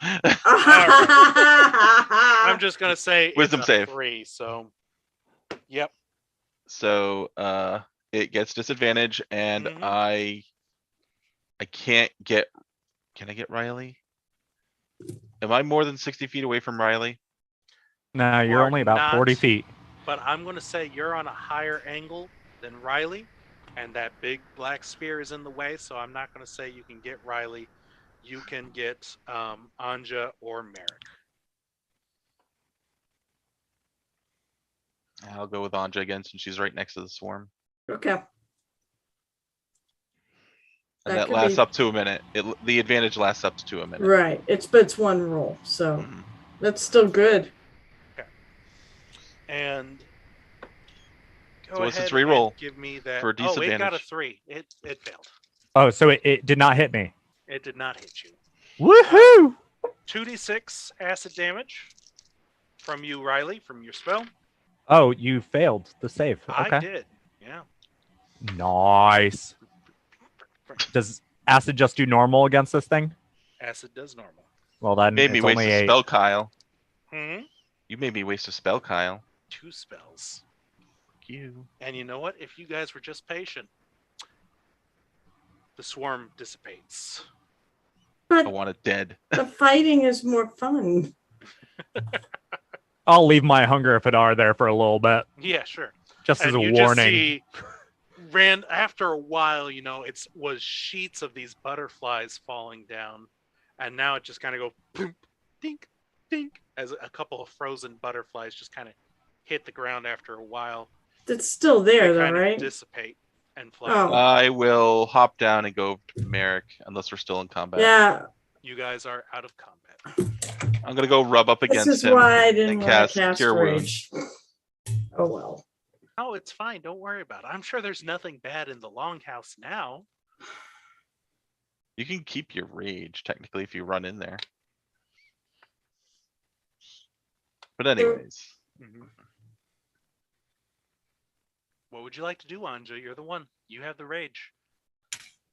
I'm just gonna say Wisdom it's a save. 3. So, yep. So it gets disadvantage, and Mhm. I can't get. Can I get Riley? Am I more than 60 feet away from Riley? No, You you're are only about 40 not. feet. But I'm gonna say you're on a higher angle than Riley, and that big black spear is in the way. So I'm not gonna say you can get Riley. You can get Anja or Merrick. I'll go with Anja again since she's right next to the swarm. Okay. And That that could lasts be- up to a minute. The advantage lasts up to a minute. Right. It's one roll, so Mhm. that's still good. And go So what's its ahead and reroll give me that. for Oh, it got a disadvantage? 3. It failed. Oh, so it did not hit me. It did not hit you. Woohoo! 2d6 acid damage from you, Riley, from your spell. Oh, you failed the save. I Okay. did. Yeah. Nice. Does acid just do normal against this thing? Acid does normal. Well, then Made me it's waste only a a. spell, Kyle. Hmm. You made me waste a spell, Kyle. 2 spells. Fuck you. And you know what? If you guys were just patient, the swarm dissipates. I But want it dead. the fighting is more fun. I'll leave my Hunger if it are there for a little bit, Yeah, sure. just as And a you warning. just see, after a while, it was sheets of these butterflies falling down, and now it just kind of go boom, dink, dink, as a couple of frozen butterflies just kind of hit the ground after a while. It's still there, They though, kind right? of dissipate and fly. Oh. away. I will hop down and go to Merrick unless we're still in combat. Yeah, You guys are out of combat. I'm gonna go rub up this against is him why I didn't and want to cast cast Cure Rage. Oh well. Oh, it's fine. Don't worry about it. I'm sure there's nothing bad in the longhouse now. You can keep your rage technically if you run in there. But anyways, Mhm. What would you like to do, Anja? You're the one. You have the rage.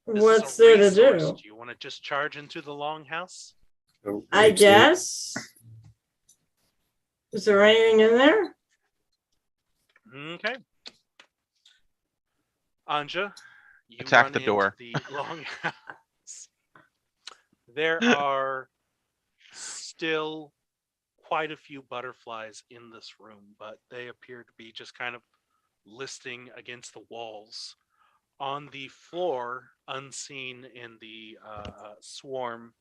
This is What's a there to resource. do? Do you want to just charge into the longhouse? Oh, I rage do. guess. Is there anything in there? Okay. Anja, you Attack run the into door. the longhouse. There are still quite a few butterflies in this room, but they appear to be just kind of listing against the walls. On the floor, unseen in the swarm,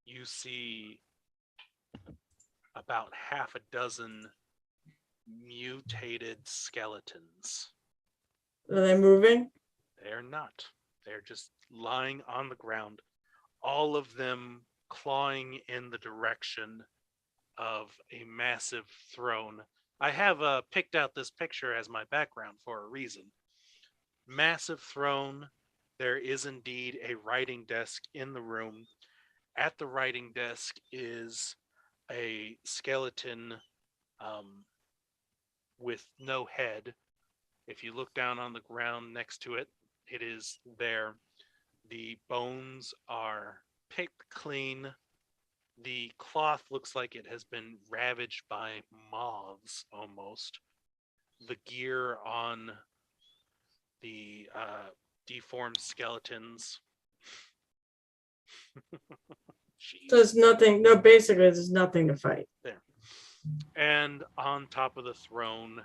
you see about half a dozen mutated skeletons. Are they moving? They're not. They're just lying on the ground, all of them clawing in the direction of a massive throne. I have picked out this picture as my background for a reason. Massive throne. There is indeed a writing desk in the room. At the writing desk is a skeleton with no head. If you look down on the ground next to it, it is there. The bones are picked clean. The cloth looks like it has been ravaged by moths almost. The gear on the deformed skeletons. Jeez. There's nothing. No, basically, there's nothing to fight. There. And on top of the throne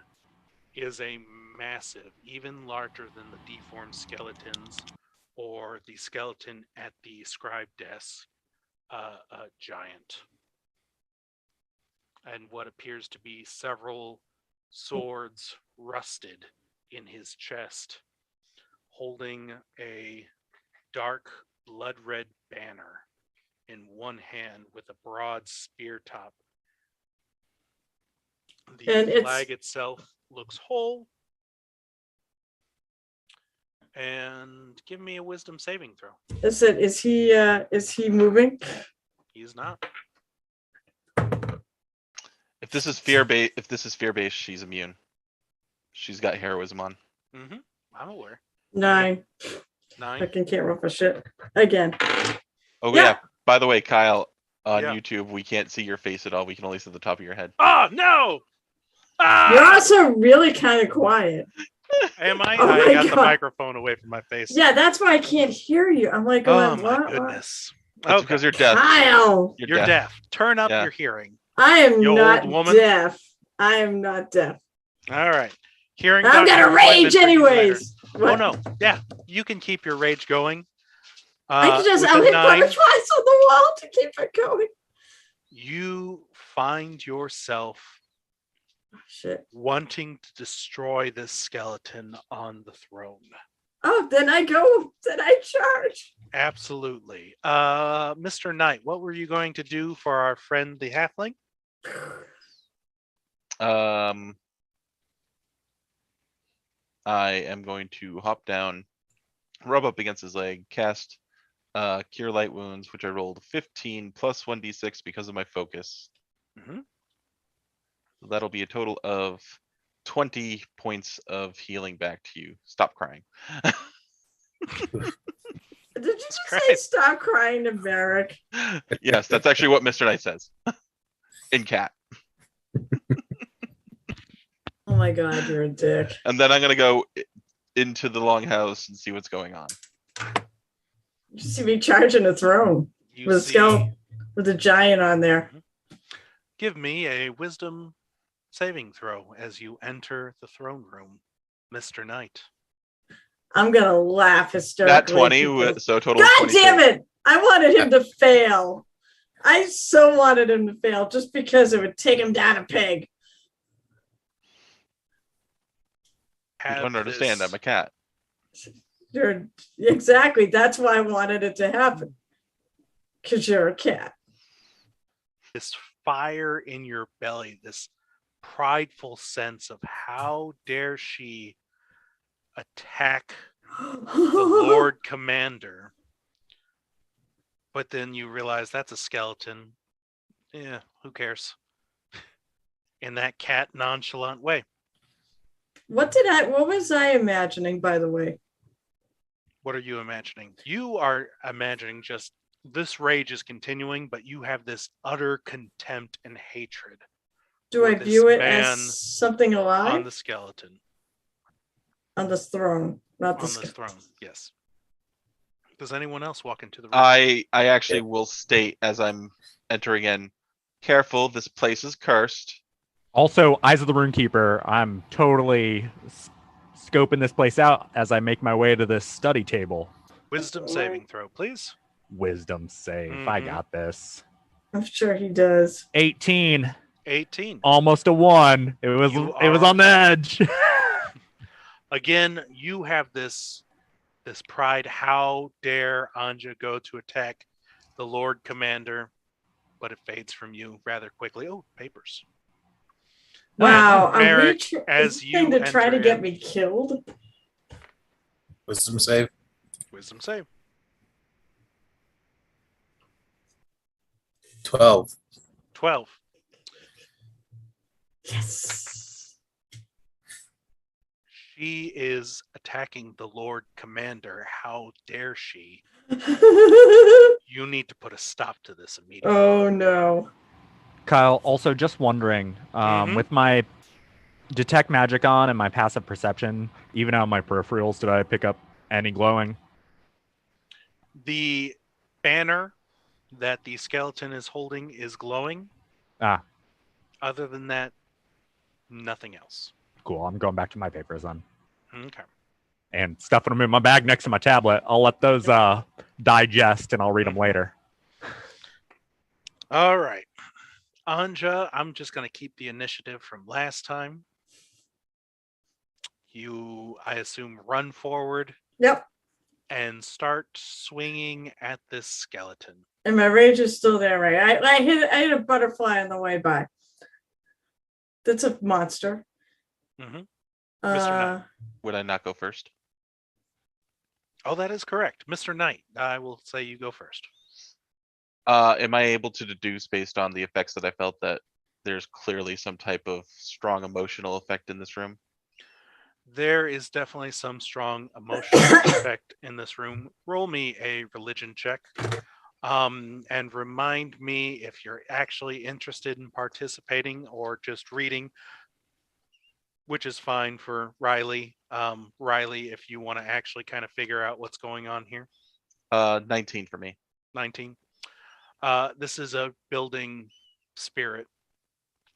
is a massive, even larger than the deformed skeletons or the skeleton at the scribe desk, a giant. And what appears to be several swords rusted in his chest, holding a dark blood red banner in one hand with a broad spear top. And The it's- flag itself looks whole. And give me a wisdom saving throw. Is it? Is he moving? He's not. If this is fear based, she's immune. She's got heroism on. Mm-hmm. I'm aware. 9. 9. I can't roll for shit again. Oh Yeah. yeah. By the way, Kyle, on Yeah. YouTube, we can't see your face at all. We can only see the top of your head. Oh no! You're Ah! also really kind of quiet. Am I? Oh I my got the God. microphone away from my face. Yeah, that's why I can't hear you. I'm like, Oh going, my what? goodness. That's Okay. because you're deaf. Kyle, You're deaf. Turn up Yeah. your hearing. I am You not old woman. deaf. I am not deaf. All right. Hearing. I'm doctor gonna appointment rage for you later. anyways. Oh What? no. Yeah, you can keep your rage going. I can just with I'll a hit 9, butterflies on the wall to keep it going. you find yourself Oh, shit. wanting to destroy this skeleton on the throne. Oh, then I go. Then I charge. Absolutely. Mr. Knight, what were you going to do for our friend the halfling? I am going to hop down, rub up against his leg, cast Cure Light Wounds, which I rolled 15 plus 1d6 because of my focus. Mhm. So that'll be a total of 20 points of healing back to you. Stop crying. Did you just say Christ. stop crying to Merrick? Yes, that's actually what Mr. Knight says. In cat. Oh my god, you're a dick. And then I'm gonna go into the longhouse and see what's going on. You see me charging a throne You with a see, skeleton with a giant on there. give me a wisdom saving throw as you enter the throne room, Mr. Knight. I'm gonna laugh hysterically. Nat 20, because- so a total God of 22. damn it! I wanted him to fail. I so wanted him to fail just because it would take him down a peg. You Have don't understand, this- I'm a cat. You're exactly. That's why I wanted it to happen. Because you're a cat. this fire in your belly, this prideful sense of how dare she attack the Lord Commander. But then you realize that's a skeleton. Yeah, who cares? In that cat nonchalant way. What was I imagining, by the way? What are you imagining? You are imagining just this rage is continuing, but you have this utter contempt and hatred Do for I this view it man as something alive? on the skeleton. On this throne, not the On this throne, yes. Does anyone else walk into the room? I actually will state as I'm entering in, careful, this place is cursed. Also, Eyes of the Runekeeper, I'm totally scoping this place out as I make my way to this study table. Wisdom saving throw, please. Wisdom save. I Mhm. got this. I'm sure he does. 18. 18. Almost a 1. It was You on are- the edge. Again, you have this pride. How dare Anja go to attack the Lord Commander? But it fades from you rather quickly. Oh, papers. Wow, are we Merrick, as is this you thing to try to enter get in- me killed? Wisdom save. Wisdom save. 12. 12. Yes. She is attacking the Lord Commander. How dare she? You need to put a stop to this immediately. Oh no. Kyle, also just wondering, Mhm. with my detect magic on and my passive perception, even on my peripherals, did I pick up any glowing? The banner that the skeleton is holding is glowing. Ah, Other than that, nothing else. cool. I'm going back to my papers then. Okay. And stuffing them in my bag next to my tablet. I'll let those digest and I'll read them later. All right. Anja, I'm just going to keep the initiative from last time. You, I assume, run forward Yep. and start swinging at this skeleton. And my rage is still there, right? I hit a butterfly on the way by. That's a monster. Mm-hmm. Mr. Uh, Knight. Would I not go first? Oh, that is correct. Mr. Knight, I will say you go first. Am I able to deduce based on the effects that I felt that there's clearly some type of strong emotional effect in this room? There is definitely some strong emotional effect in this room. Roll me a religion check. And remind me if you're actually interested in participating or just reading, which is fine for Riley. Riley, if you want to actually kind of figure out what's going on here. 19 for me. 19. This is a building spirit.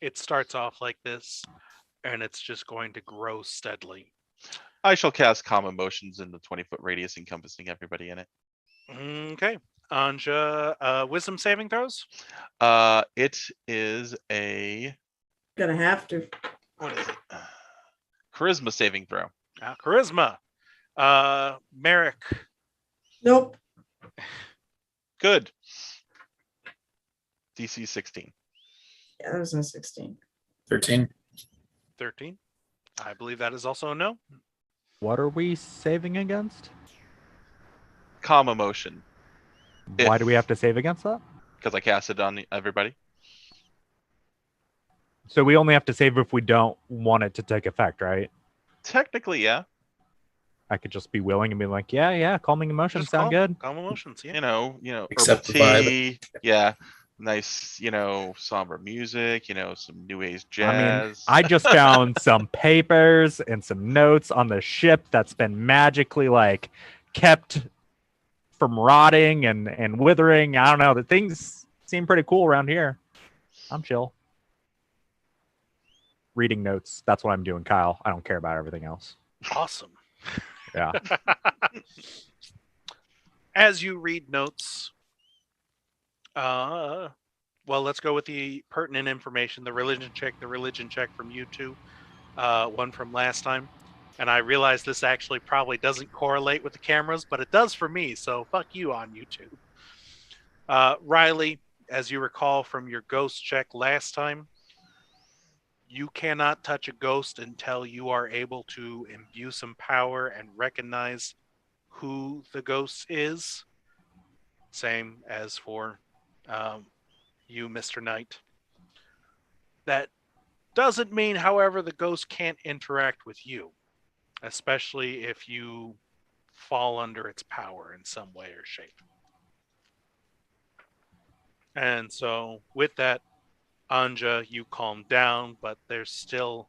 It starts off like this, and it's just going to grow steadily. I shall cast calm emotions in the 20-foot radius encompassing everybody in it. Okay. Anja, wisdom saving throws? It is a gonna have to. what is it? Charisma saving throw. Charisma. Merrick. Nope. Good. DC 16. Yeah, that was a 16. 13. 13. I believe that is also a no. What are we saving against? Calm emotion. Why do we have to save against that? Because I cast it on everybody. So we only have to save if we don't want it to take effect, right? Technically, yeah. I could just be willing and be like, yeah, calming emotions Just sound good. Calm emotions, yeah. You know, Accept herbal the vibe. tea. Yeah. Nice, somber music, some new age jazz. I mean, I just found some papers and some notes on the ship that's been magically like kept from rotting and withering. I don't know. The things seem pretty cool around here. I'm chill. Reading notes. That's what I'm doing, Kyle. I don't care about everything else. Awesome. Yeah. As you read notes, well, let's go with the pertinent information, the religion check from you two, one from last time. And I realize this actually probably doesn't correlate with the cameras, but it does for me, so fuck you on YouTube. Riley, as you recall from your ghost check last time, you cannot touch a ghost until you are able to imbue some power and recognize who the ghost is. Same as for you, Mr. Knight. That doesn't mean, however, the ghost can't interact with you, especially if you fall under its power in some way or shape. And so, with that, Anja, you calm down, but there's still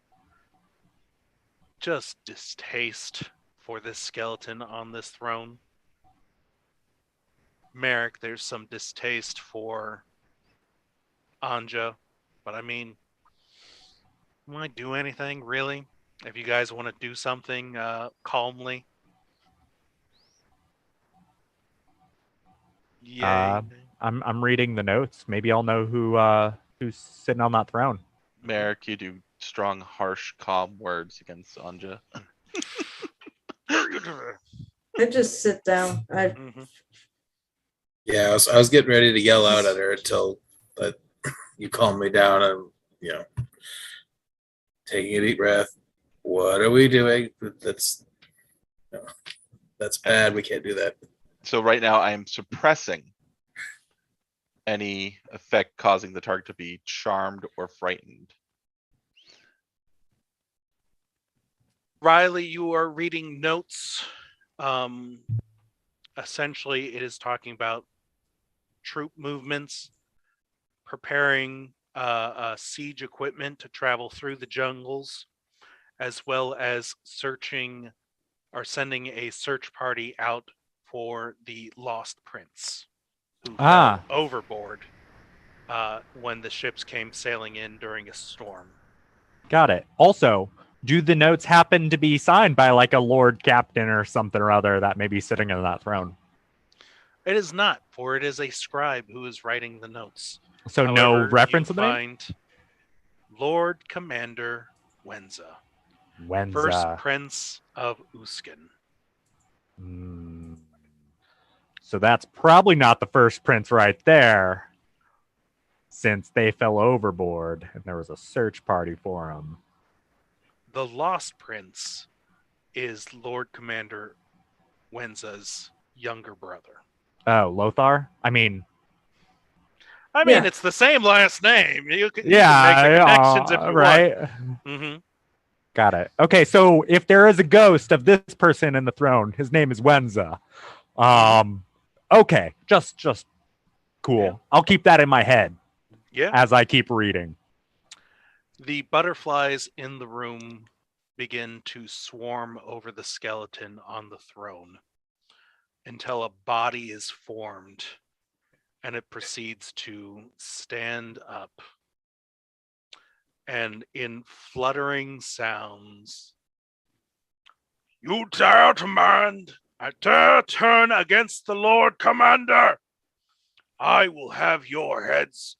just distaste for this skeleton on this throne. Merrick, there's some distaste for Anja, but I mean, will I do anything really? If you guys want to do something calmly, yay. I'm reading the notes. Maybe I'll know who's sitting on that throne. Merrick, you do strong, harsh, calm words against Anja. I just sit down. Mhm. Yeah, I was getting ready to yell out at her until you calmed me down. And taking a deep breath. What are we doing? That's bad. We can't do that. So right now I am suppressing any effect causing the target to be charmed or frightened. Riley, you are reading notes. Essentially, it is talking about troop movements, preparing siege equipment to travel through the jungles, as well as searching or sending a search party out for the lost prince who fell overboard when the ships came sailing in during a storm. Got it. Also, do the notes happen to be signed by like a lord captain or something or other that may be sitting in that throne? It is not, for it is a scribe who is writing the notes. So no However, reference you in the name? find Lord Commander Wenza, Wenza. first prince of Uskin. So that's probably not the first prince right there, since they fell overboard and there was a search party for him. The lost prince is Lord Commander Wenza's younger brother. Oh, Lothar? I mean, Yeah. it's the same last name. You can make the yeah, connections if you right? want. Got it. Okay, so if there is a ghost of this person in the throne, his name is Wenza. Okay, just cool. Yeah. I'll keep that in my head Yeah. as I keep reading. The butterflies in the room begin to swarm over the skeleton on the throne until a body is formed, and it proceeds to stand up. And in fluttering sounds, "You dare command! I dare turn against the Lord Commander! I will have your heads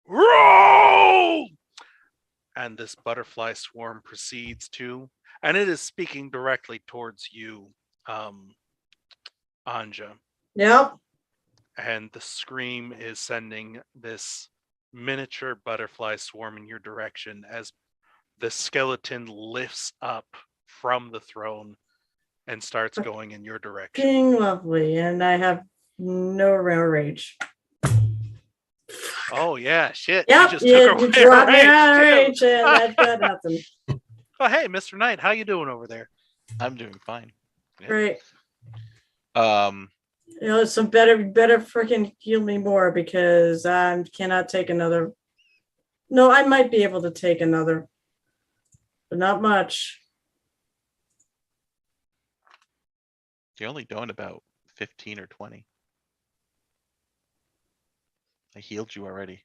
roll!" And this butterfly swarm proceeds to, and it is speaking directly towards you, Anja. Yep. And the scream is sending this miniature butterfly swarm in your direction as the skeleton lifts up from the throne and starts going in your direction. Being lovely, and I have no real rage. Oh yeah, shit. Yep, You just you took away dropped me rage, out of too. rage, and I've got nothing. Oh hey, Mr. Knight, how you doing over there? I'm doing fine. Yeah. Great. Um, So better freaking heal me more, because I cannot take another. No, I might be able to take another, but not much. you're only doing about 15 or 20. I healed you already.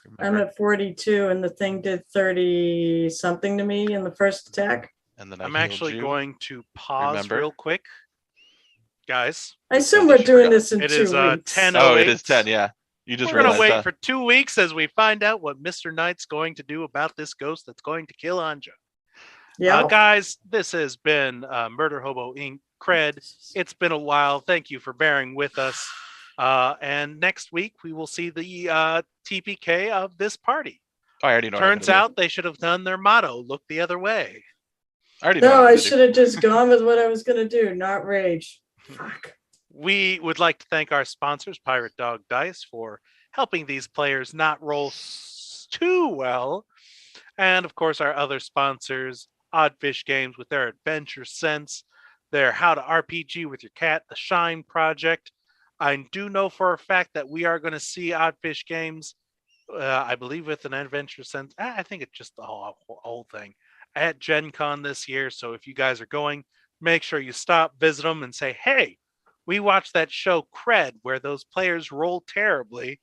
I'm Remember? at 42, and the thing did 30 something to me in the first attack. And then I I'm healed actually you. going to pause Remember? real quick. Guys, I assume I we're just doing forgot. this in It 2 is, weeks. 10 Oh, it 08. is 10, yeah. You just we're going to realized wait that. for 2 weeks as we find out what Mr. Knight's going to do about this ghost that's going to kill Anja. Yeah. Guys, this has been Murder Hobo Inc. CRED. It's been a while. Thank you for bearing with us. And next week, we will see the TPK of this party. Oh, I already know what I'm Turns gonna do. out they should have done their motto, look the other way. I already know No, what I'm I gonna do. should have just gone with what I was going to do, not rage. Fuck. We would like to thank our sponsors, Pirate Dog Dice, for helping these players not roll too well. And of course, our other sponsors, Oddfish Games with their Adventure Sense, their How to RPG with Your Cat, the Shine Project. I do know for a fact that we are going to see Oddfish Games, I believe with an Adventure Sense. I think it's just the whole thing at Gen Con this year. So if you guys are going, make sure you stop, visit them, and say, hey, we watched that show CRED where those players roll terribly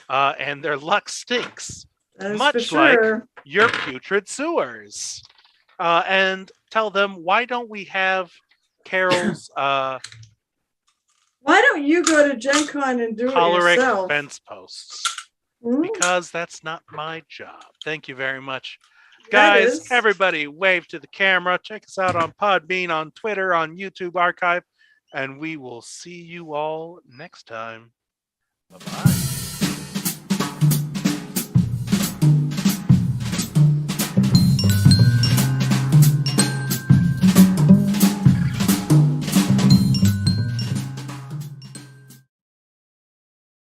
and their luck stinks. That is Much for sure. Your putrid sewers. And tell them, why don't we have Carol's Why don't you go to Gen Con and do it choleric yourself? fence posts? Hmm? Because that's not my job. Thank you very much. That Guys, is. everybody wave to the camera. Check us out on Podbean, on Twitter, on YouTube Archive, and we will see you all next time. Bye-bye.